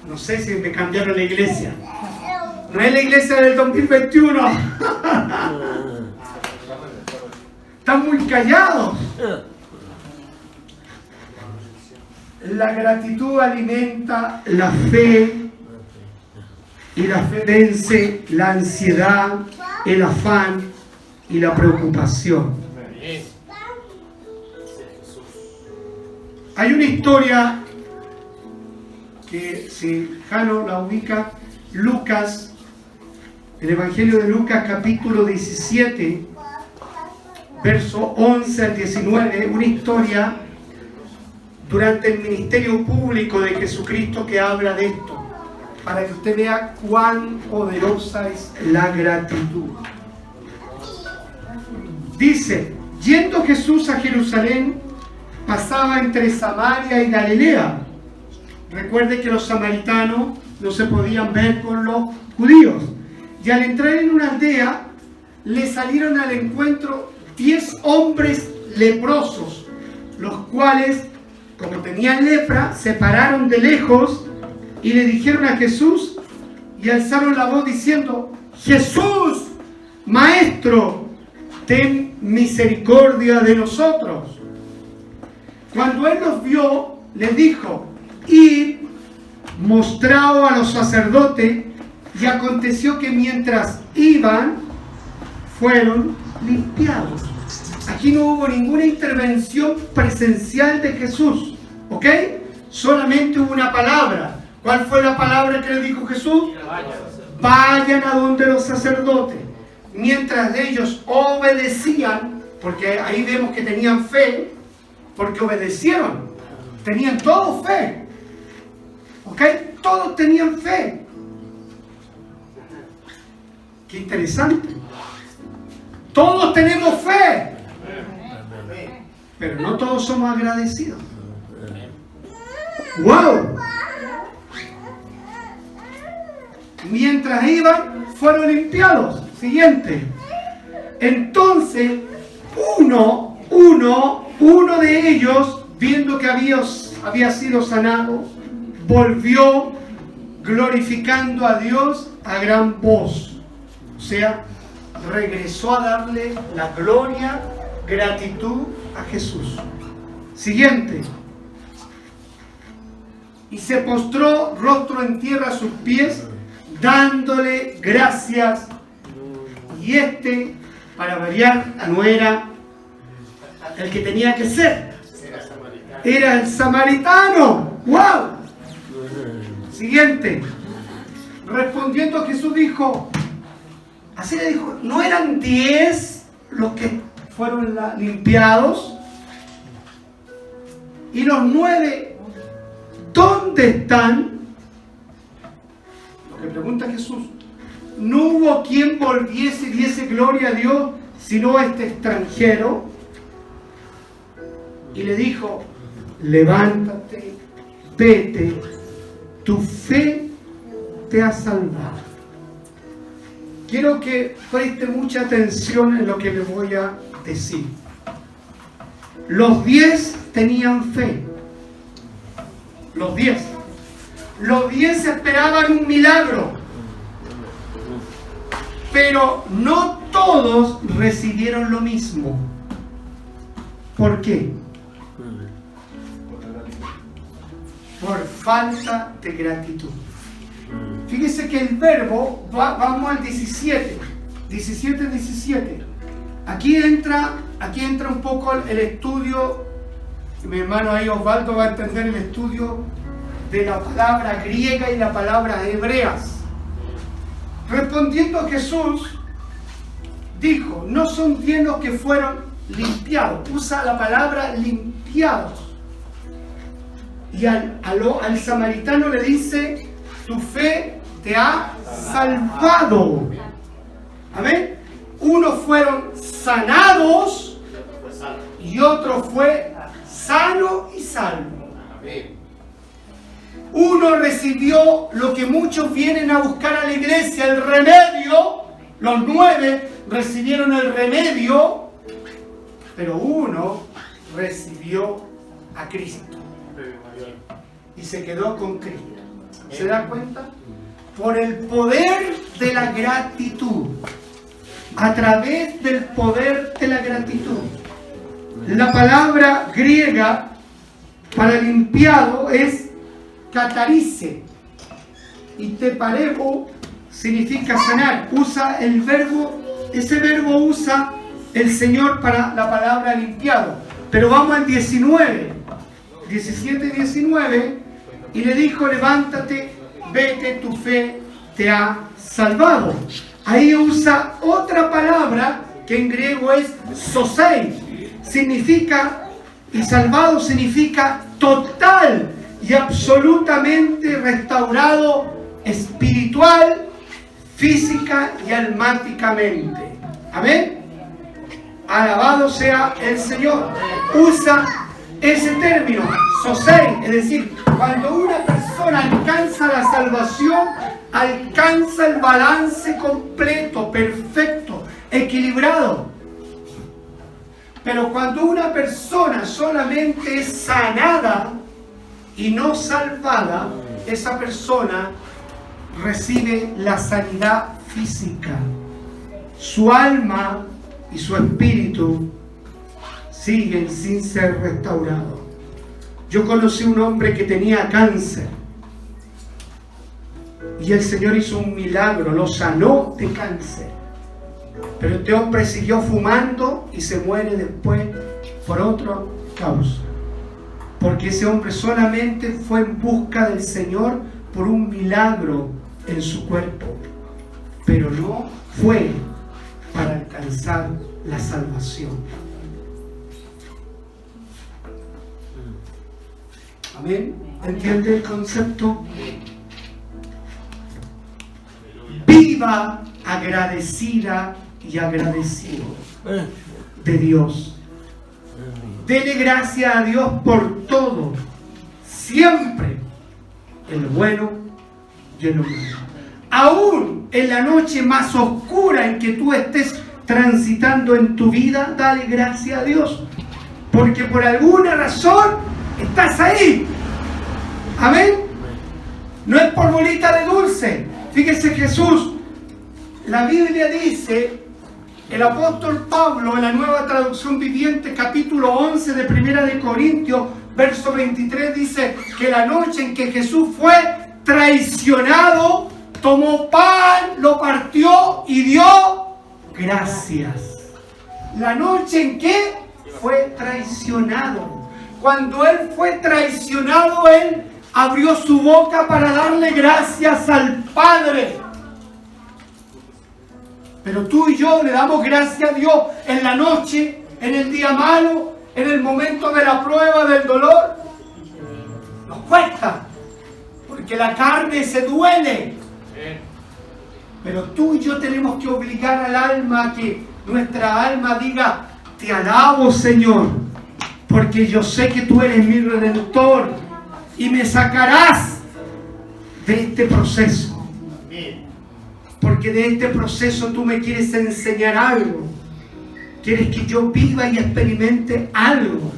A: No sé si me cambiaron la iglesia. No es la iglesia del 2021. Están muy callados. La gratitud alimenta la fe, y la fe vence la ansiedad, el afán y la preocupación. Hay una historia que, si Jano la ubica, Lucas, el Evangelio de Lucas, capítulo 17, verso 11 al 19, una historia durante el ministerio público de Jesucristo que habla de esto, para que usted vea cuán poderosa es la gratitud. Dice, yendo Jesús a Jerusalén, pasaba entre Samaria y Galilea. Recuerde que los samaritanos no se podían ver con los judíos. Y al entrar en una aldea, le salieron al encuentro 10 hombres leprosos, los cuales, como tenían lepra, se pararon de lejos y le dijeron a Jesús y alzaron la voz diciendo, Jesús, Maestro, ten misericordia de nosotros. Cuando él los vio, les dijo, id, mostraos a los sacerdotes. Y aconteció que mientras iban, fueron limpiados. Aquí no hubo ninguna intervención presencial de Jesús, ¿ok? Solamente hubo una palabra. ¿Cuál fue la palabra que le dijo Jesús? Vayan a donde los sacerdotes. Mientras ellos obedecían, porque ahí vemos que tenían fe, porque obedecieron. Tenían todos fe, ¿ok? Todos tenían fe. Qué interesante. Todos tenemos fe, pero no todos somos agradecidos. ¡Wow! Mientras iban, fueron limpiados. Siguiente. Entonces, uno de ellos, viendo que había sido sanado, volvió glorificando a Dios a gran voz. O sea, regresó a darle la gloria, gratitud a Jesús. Siguiente. Y se postró rostro en tierra a sus pies, dándole gracias. Y para variar, no era el que tenía que ser. Era el samaritano. ¡Wow! Siguiente. Respondiendo Jesús dijo, así le dijo, ¿no eran 10 los que fueron limpiados? ¿Y los 9 dónde están? Lo que pregunta Jesús. ¿No hubo quien volviese y diese gloria a Dios, sino este extranjero? Y le dijo, levántate, vete, tu fe te ha salvado. Quiero que preste mucha atención en lo que le voy a decir. Los 10 tenían fe. Los 10. Los 10 esperaban un milagro. Pero no todos recibieron lo mismo. ¿Por qué? Por falta de gratitud. Fíjese que el verbo, vamos al 17. Aquí entra un poco el estudio, mi hermano ahí Osvaldo va a entender el estudio de la palabra griega y la palabra hebreas. Respondiendo a Jesús, dijo, no son 10 los que fueron limpiados. Usa la palabra limpiados. Y al samaritano le dice, tu fe te ha salvado. Amén. Unos fueron sanados y otro fue sano y salvo. Uno recibió lo que muchos vienen a buscar a la iglesia, el remedio. Los 9 recibieron el remedio, pero uno recibió a Cristo y se quedó con Cristo. ¿Se da cuenta? Por el poder de la gratitud. A través del poder de la gratitud. La palabra griega para limpiado es catarice. Y teparebo significa sanar. Usa el verbo, ese verbo usa el Señor para la palabra limpiado. Pero vamos al 17 y 19. Y le dijo, levántate, vete, tu fe te ha salvado. Ahí usa otra palabra que en griego es sosei. Significa, y salvado significa total y absolutamente restaurado espiritual, física y almáticamente. Amén. Alabado sea el Señor. Usa ese término, sosei, es decir, cuando una persona alcanza la salvación, alcanza el balance completo, perfecto, equilibrado. Pero cuando una persona solamente es sanada y no salvada, esa persona recibe la sanidad física. Su alma y su espíritu siguen sin ser restaurados. Yo conocí un hombre que tenía cáncer y el Señor hizo un milagro, lo sanó de cáncer. Pero este hombre siguió fumando y se muere después por otra causa. Porque ese hombre solamente fue en busca del Señor por un milagro en su cuerpo, pero no fue para alcanzar la salvación. Amén. ¿Entiende el concepto? Viva agradecida y agradecido de Dios. Dele gracias a Dios por todo, siempre, el bueno y el malo. Aún en la noche más oscura en que tú estés transitando en tu vida, dale gracias a Dios, porque por alguna razón estás ahí. Amén. No es por bolita de dulce. Fíjese Jesús, la Biblia dice, el apóstol Pablo en la Nueva Traducción Viviente, capítulo 11 de Primera de Corintios, verso 23, dice que la noche en que Jesús fue traicionado, tomó pan, lo partió y dio gracias. La noche en que fue traicionado. Cuando Él fue traicionado, Él abrió su boca para darle gracias al Padre. Pero tú y yo le damos gracias a Dios en la noche, en el día malo, en el momento de la prueba, del dolor. Nos cuesta, porque la carne se duele. Pero tú y yo tenemos que obligar al alma a que nuestra alma diga, te alabo, Señor, porque yo sé que tú eres mi Redentor y me sacarás de este proceso. Porque de este proceso tú me quieres enseñar algo. Quieres que yo viva y experimente algo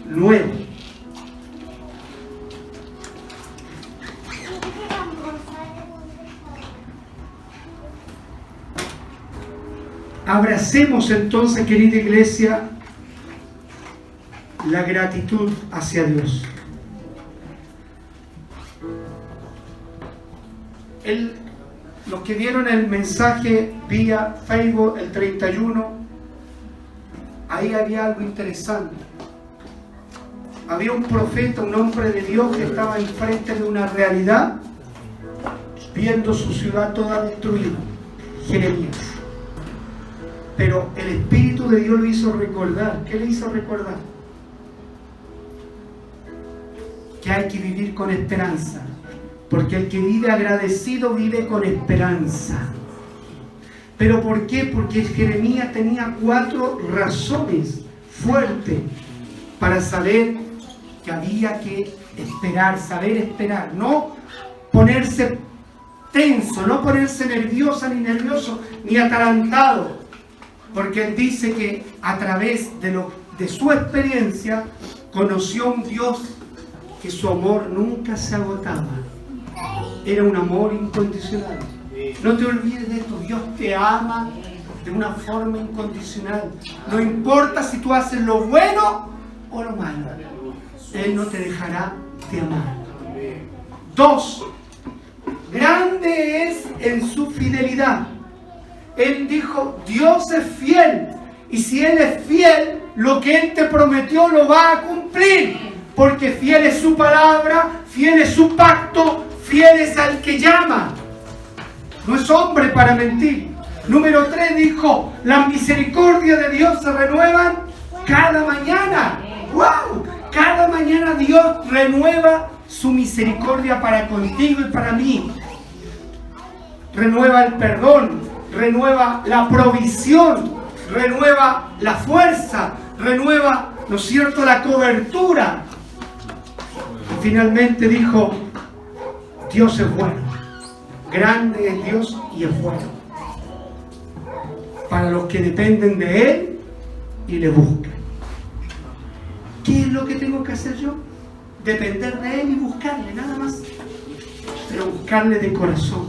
A: nuevo. Abracemos entonces, querida iglesia, la gratitud hacia Dios. Los que vieron el mensaje vía Facebook el 31, ahí había algo interesante. Había un profeta, un hombre de Dios que estaba enfrente de una realidad, viendo su ciudad toda destruida, Jeremías. Pero el Espíritu de Dios lo hizo recordar. ¿Qué le hizo recordar? Que hay que vivir con esperanza, porque el que vive agradecido vive con esperanza. ¿Pero por qué? Porque Jeremías tenía 4 razones fuertes para saber que había que esperar, saber esperar, no ponerse tenso, no ponerse nerviosa ni nervioso, ni atarantado, porque él dice que a través de su experiencia conoció a un Dios que su amor nunca se agotaba. Era un amor incondicional. No te olvides de esto, Dios te ama de una forma incondicional. No importa si tú haces lo bueno o lo malo, Él no te dejará de amar. 2, grande es en su fidelidad. Él dijo, Dios es fiel, y si Él es fiel, lo que Él te prometió lo va a cumplir, porque fiel es su palabra, fiel es su pacto, fiel es al que llama. No es hombre para mentir. Número 3 dijo, las misericordias de Dios se renuevan cada mañana. ¡Wow! Cada mañana Dios renueva su misericordia para contigo y para mí. Renueva el perdón, renueva la provisión, renueva la fuerza, renueva, ¿no es cierto?, la cobertura. Y finalmente dijo, Dios es bueno, grande es Dios y es bueno para los que dependen de Él y le buscan. ¿Qué es lo que tengo que hacer yo? Depender de Él y buscarle, nada más, pero buscarle de corazón.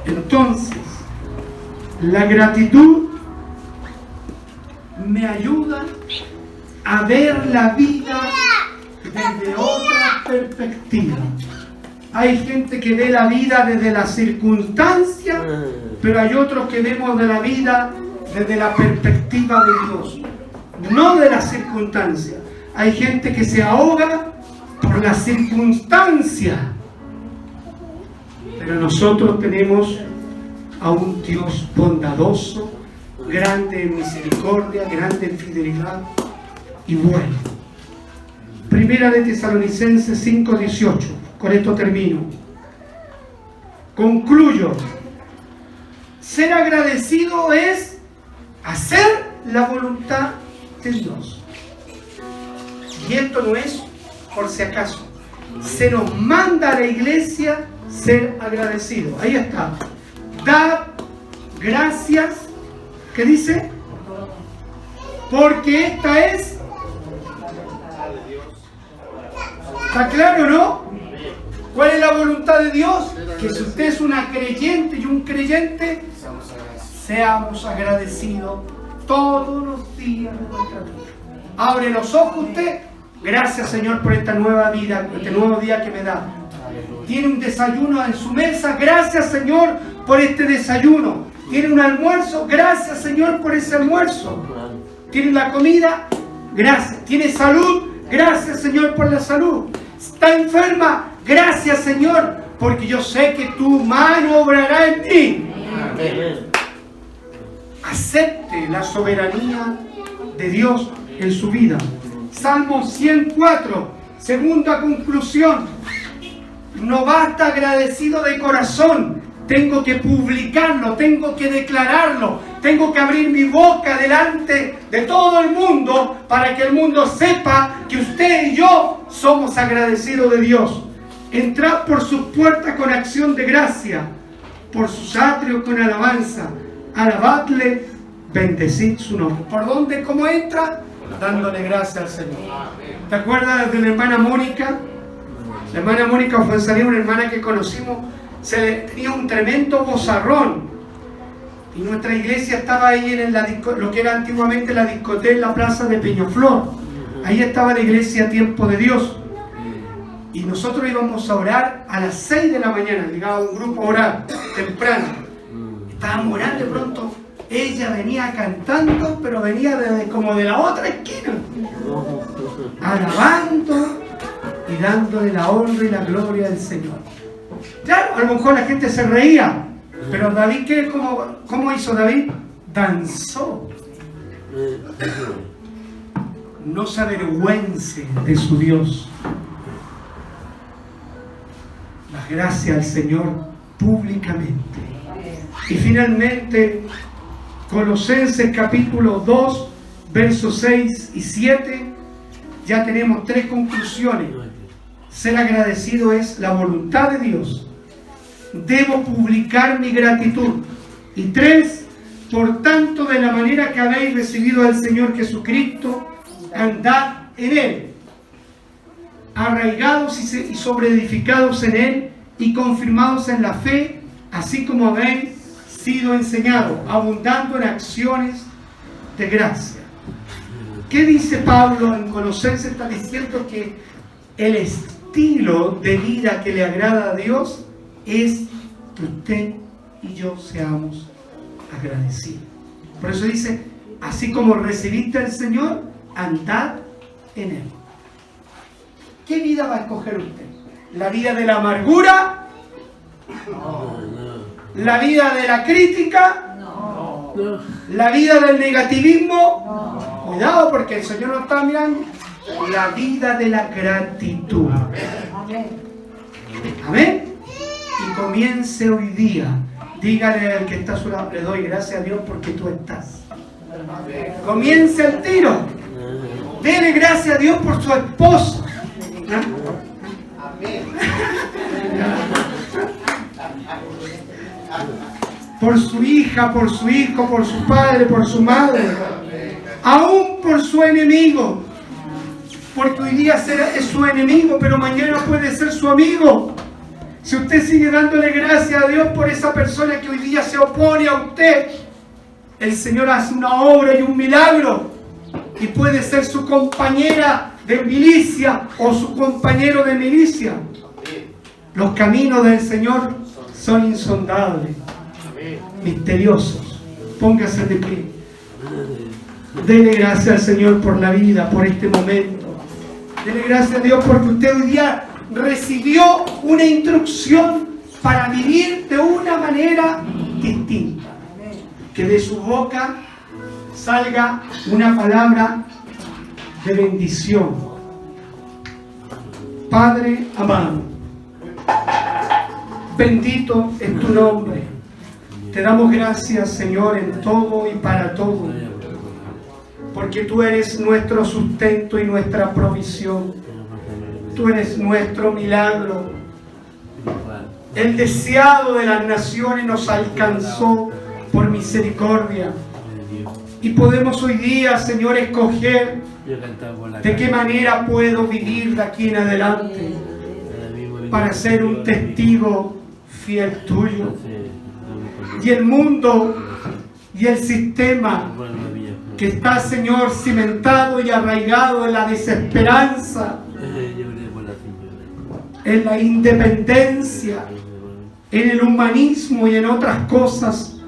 A: Entonces, la gratitud me ayuda a ver la vida desde otra perspectiva. Hay gente que ve la vida desde la circunstancia, pero hay otros que vemos de la vida desde la perspectiva de Dios, no de la circunstancia. Hay gente que se ahoga por la circunstancia, pero nosotros tenemos a un Dios bondadoso, grande en misericordia, grande en fidelidad y bueno. Primera de Tesalonicenses 5:18. Con esto termino. Concluyo. Ser agradecido es hacer la voluntad de Dios. Y esto no es por si acaso. Se nos manda a la iglesia ser agradecido. Ahí está. Dad gracias. ¿Qué dice? Porque esta es. ¿Está claro, no? ¿Cuál es la voluntad de Dios? Que si usted es una creyente y un creyente, seamos agradecidos todos los días de nuestra vida. Abre los ojos usted. Gracias, Señor, por esta nueva vida, este nuevo día que me da. Tiene un desayuno en su mesa. Gracias, Señor, por este desayuno. Tiene un almuerzo. Gracias, Señor, por ese almuerzo. Tiene la comida. Gracias. Tiene salud. Gracias, Señor, por la salud. Está enferma. Gracias, Señor, porque yo sé que tu mano obrará en mí. Amén. Acepte la soberanía de Dios en su vida. Salmo 104, segunda conclusión. No basta agradecido de corazón. Tengo que publicarlo, tengo que declararlo, tengo que abrir mi boca delante de todo el mundo para que el mundo sepa que usted y yo somos agradecidos de Dios. Entrad por sus puertas con acción de gracia, por sus atrios con alabanza. Alabadle, bendecid su nombre. ¿Por dónde? ¿Cómo entra? Dándole gracias al Señor. ¿Te acuerdas de la hermana Mónica? La hermana Mónica fue salir, una hermana que conocimos, tenía un tremendo vozarrón. Y nuestra iglesia estaba ahí en lo que era antiguamente la discoteca en la plaza de Peñaflor. Ahí estaba la iglesia Tiempo de Dios. Y nosotros íbamos a orar a las 6 de la mañana, llegaba un grupo a orar temprano. Estábamos orando, de pronto ella venía cantando, pero venía como de la otra esquina, alabando y dándole la honra y la gloria al Señor. Claro, a lo mejor la gente se reía, pero David, ¿cómo hizo David? Danzó. No se avergüence de su Dios. Las gracias al Señor públicamente. Y finalmente, Colosenses capítulo 2, versos 6 y 7, ya tenemos 3 conclusiones. Ser agradecido es la voluntad de Dios. Debo publicar mi gratitud. Y 3, por tanto, de la manera que habéis recibido al Señor Jesucristo, andad en Él, arraigados y sobreedificados en Él y confirmados en la fe, así como habéis sido enseñados, abundando en acciones de gracia. ¿Qué dice Pablo en Colosenses? Está diciendo que el estilo de vida que le agrada a Dios es que usted y yo seamos agradecidos. Por eso dice, así como recibiste al Señor, andad en Él. ¿Qué vida va a escoger usted? ¿La vida de la amargura? ¿La vida de la crítica?
B: No.
A: ¿La vida del negativismo? No. Cuidado, porque el Señor nos está mirando. La vida de la gratitud.
B: Amén.
A: Amén. Y comience hoy día. Dígale al que está a su lado, le doy gracias a Dios porque tú estás. Comience el tiro. Dele gracias a Dios por su esposo. Por su hija, por su hijo, por su padre, por su madre, aún por su enemigo, porque hoy día es su enemigo, pero mañana puede ser su amigo. Si usted sigue dándole gracias a Dios por esa persona que hoy día se opone a usted, el Señor hace una obra y un milagro, y puede ser su compañera de milicia o su compañero de milicia. Los caminos del Señor son insondables, misteriosos. Póngase de pie. Dele gracias al Señor por la vida, por este momento. Dele gracias a Dios porque usted hoy día recibió una instrucción para vivir de una manera distinta. Que de su boca salga una palabra de bendición. Padre amado, bendito es tu nombre. Te damos gracias, Señor, en todo y para todo, porque tú eres nuestro sustento y nuestra provisión. Tú eres nuestro milagro. El deseado de las naciones nos alcanzó por misericordia. Y podemos hoy día, Señor, escoger de qué manera puedo vivir de aquí en adelante para ser un testigo fiel tuyo. Y el mundo y el sistema que está, Señor, cimentado y arraigado en la desesperanza, en la independencia, en el humanismo y en otras cosas,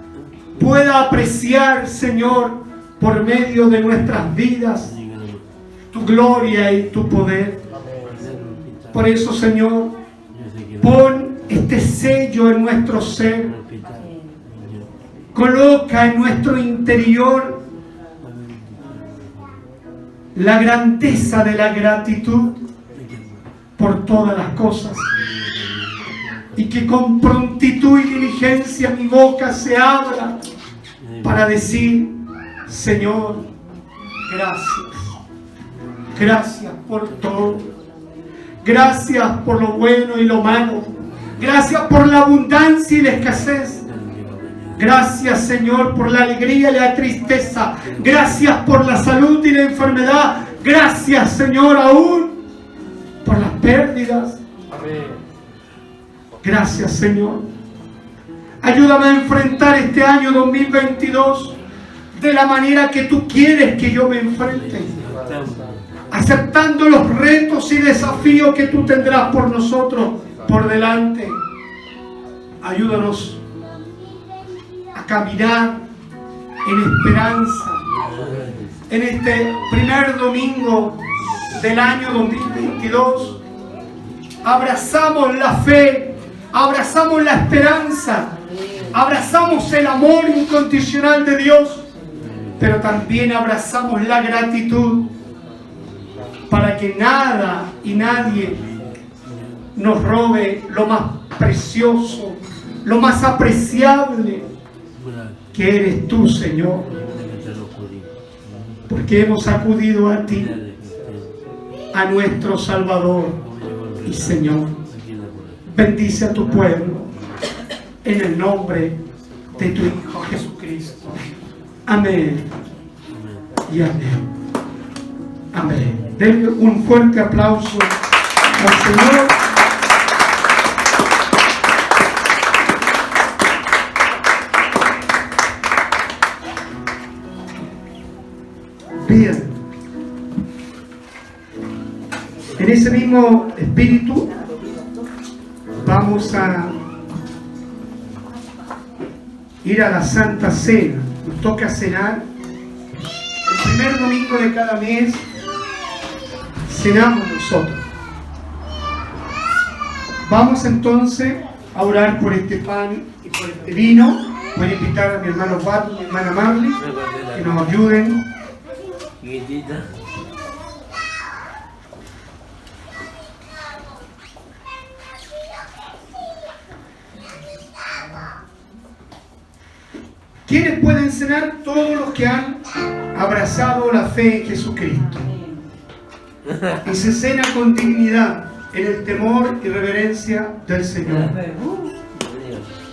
A: pueda apreciar, Señor, por medio de nuestras vidas, tu gloria y tu poder. Por eso, Señor, pon este sello en nuestro ser. Coloca en nuestro interior la grandeza de la gratitud por todas las cosas. Y que con prontitud y diligencia mi boca se abra para decir, Señor, gracias. Gracias por todo. Gracias por lo bueno y lo malo. Gracias por la abundancia y la escasez. Gracias, Señor, por la alegría y la tristeza. Gracias por la salud y la enfermedad. Gracias, Señor, aún por las pérdidas. Gracias, Señor. Ayúdame a enfrentar este año 2022 de la manera que tú quieres que yo me enfrente. aceptando los retos y desafíos que tú tendrás por nosotros por delante. Ayúdanos a caminar en esperanza en este primer domingo del año 2022. Abrazamos la fe, abrazamos la esperanza, abrazamos el amor incondicional de Dios, pero también abrazamos la gratitud para que nada y nadie nos robe lo más precioso, lo más apreciable que eres tú, Señor, porque hemos acudido a ti, a nuestro Salvador y Señor. Bendice a tu pueblo en el nombre de tu Hijo Jesucristo. Amén y amén. Amén. Denle un fuerte aplauso al Señor. Bien. En ese mismo espíritu vamos a ir a la Santa Cena. Nos toca cenar. El primer domingo de cada mes cenamos nosotros. Vamos entonces a orar por este pan y por este vino. Voy a invitar a mi hermano Pato y mi hermana Marley que nos ayuden. ¿Quiénes pueden cenar? Todos los que han abrazado la fe en Jesucristo. Y se cena con dignidad en el temor y reverencia del Señor,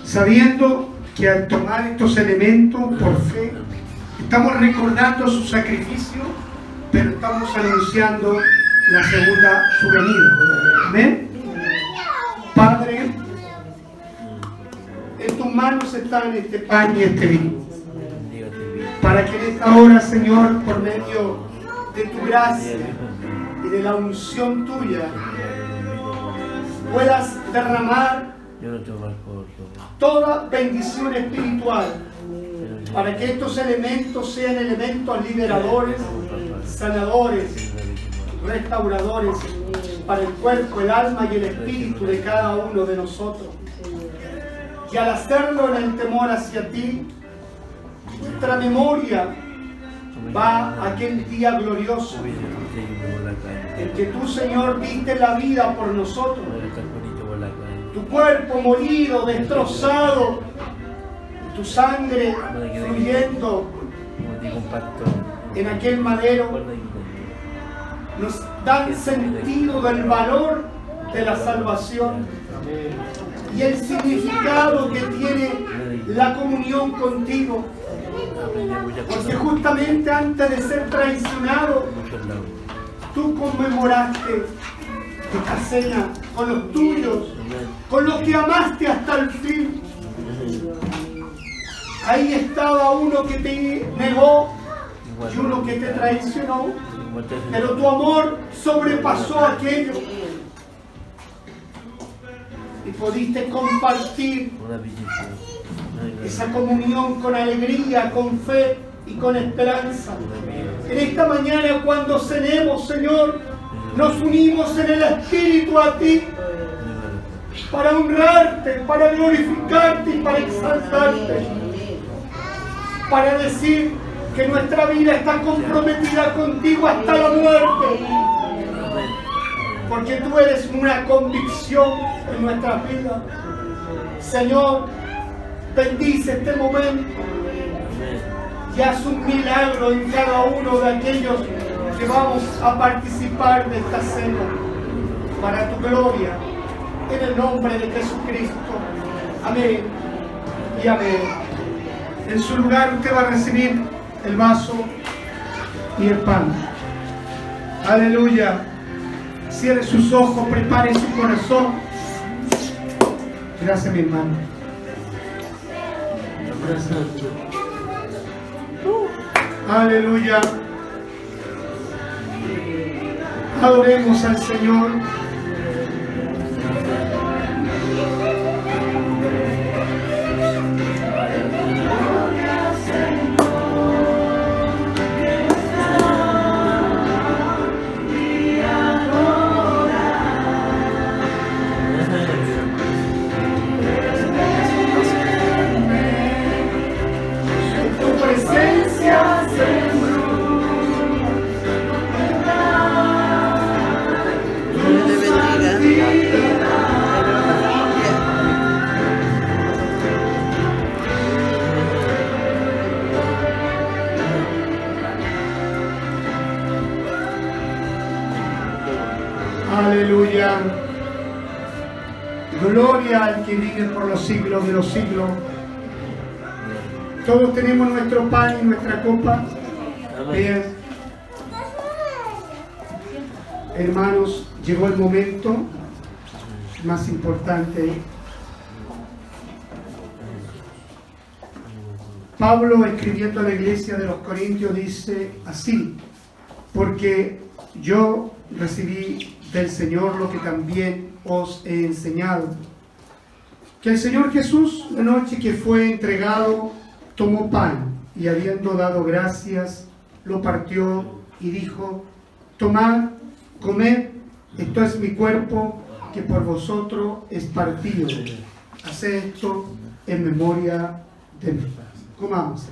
A: sabiendo que al tomar estos elementos por fe estamos recordando su sacrificio, pero estamos anunciando la segunda su venida. Amén. Padre, en tus manos están este pan y este vino, para que en esta hora, Señor, por medio de tu gracia y de la unción tuya, puedas derramar toda bendición espiritual, para que estos elementos sean elementos liberadores, sanadores, restauradores para el cuerpo, el alma y el espíritu de cada uno de nosotros. Y al hacerlo en el temor hacia ti, nuestra memoria va a aquel día glorioso en que tú, Señor, diste la vida por nosotros. Tu cuerpo molido, destrozado, tu sangre fluyendo en aquel madero, nos dan sentido del valor de la salvación y el significado que tiene la comunión contigo, porque justamente antes de ser traicionado, tú conmemoraste esta cena con los tuyos, con los que amaste hasta el fin. Ahí estaba uno que te negó y uno que te traicionó, pero tu amor sobrepasó aquello y pudiste compartir esa comunión con alegría, con fe y con esperanza. En esta mañana, cuando cenemos, Señor, nos unimos en el Espíritu a ti para honrarte, para glorificarte y para exaltarte, para decir que nuestra vida está comprometida contigo hasta la muerte, porque tú eres una convicción en nuestra vida. Señor, bendice este momento y haz un milagro en cada uno de aquellos que vamos a participar de esta cena para tu gloria, en el nombre de Jesucristo. Amén y amén. En su lugar usted va a recibir el vaso y el pan. Aleluya. Cierre sus ojos, prepare su corazón. Gracias, mi hermano. Gracias. Aleluya. Adoremos al Señor. Aleluya. Gloria al que vive por los siglos de los siglos. Todos tenemos nuestro pan y nuestra copa. Bien. Hermanos, llegó el momento más importante. Pablo, escribiendo a la iglesia de los Corintios, dice así: porque yo recibí del Señor lo que también os he enseñado, que el Señor Jesús, la noche que fue entregado, tomó pan y habiendo dado gracias, lo partió y dijo: tomad, comed, esto es mi cuerpo que por vosotros es partido. Haced esto en memoria de mí. Comamos.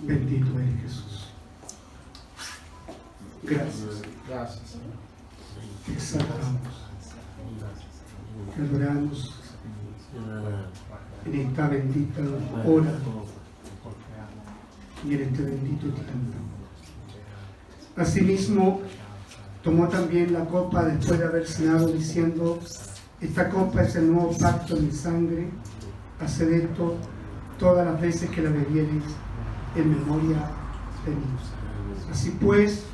A: Bendito eres, Jesús. Gracias.
B: Gracias, Señor.
A: Te exaltamos. Te adoramos en esta bendita hora y en este bendito tiempo. Asimismo, tomó también la copa después de haber cenado, diciendo: esta copa es el nuevo pacto en mi sangre. Haced esto todas las veces que la bebiereis en memoria de mí. Así pues,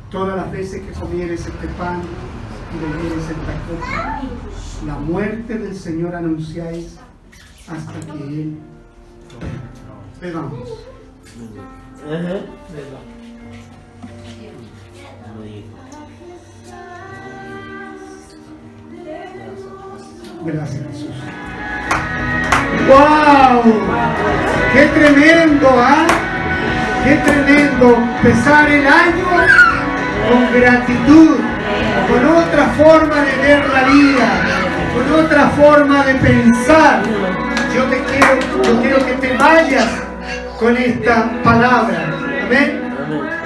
A: todas las veces que comiereis este pan y bebiereis esta copa, la muerte del Señor anunciáis hasta que Él venga. Bebamos. Gracias, Jesús. ¡Wow! ¡Qué tremendo! ¿Ah? ¡Qué tremendo! Empezar el año con gratitud, con otra forma de ver la vida, con otra forma de pensar. Yo quiero que te vayas con esta palabra. Amén.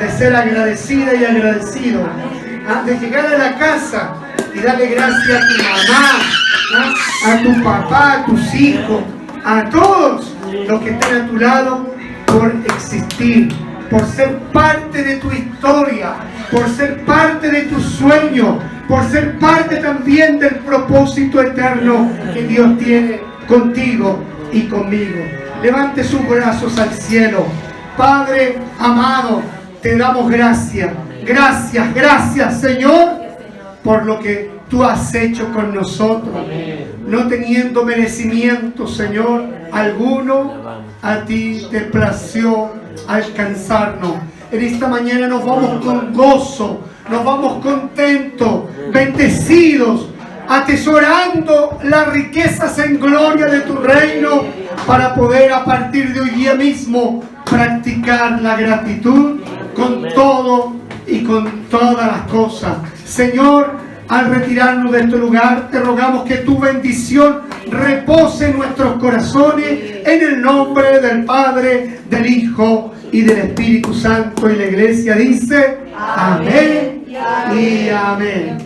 A: De ser agradecida y agradecido. De llegar a la casa y darle gracias a tu mamá, a tu papá, a tus hijos, a todos los que están a tu lado, por existir, por ser parte de tu historia, por ser parte de tu sueño, por ser parte también del propósito eterno que Dios tiene contigo y conmigo. Levante sus brazos al cielo. Padre amado, te damos gracias. Gracias, gracias, Señor, por lo que tú has hecho con nosotros. No teniendo merecimiento, Señor, alguno, a ti te plació alcanzarnos. En esta mañana nos vamos con gozo, nos vamos contentos, bendecidos, atesorando las riquezas en gloria de tu reino, para poder a partir de hoy día mismo practicar la gratitud con todo y con todas las cosas. Señor, al retirarnos de este lugar, te rogamos que tu bendición repose en nuestros corazones, en el nombre del Padre, del Hijo y del Espíritu Santo. Y la iglesia dice: amén y amén.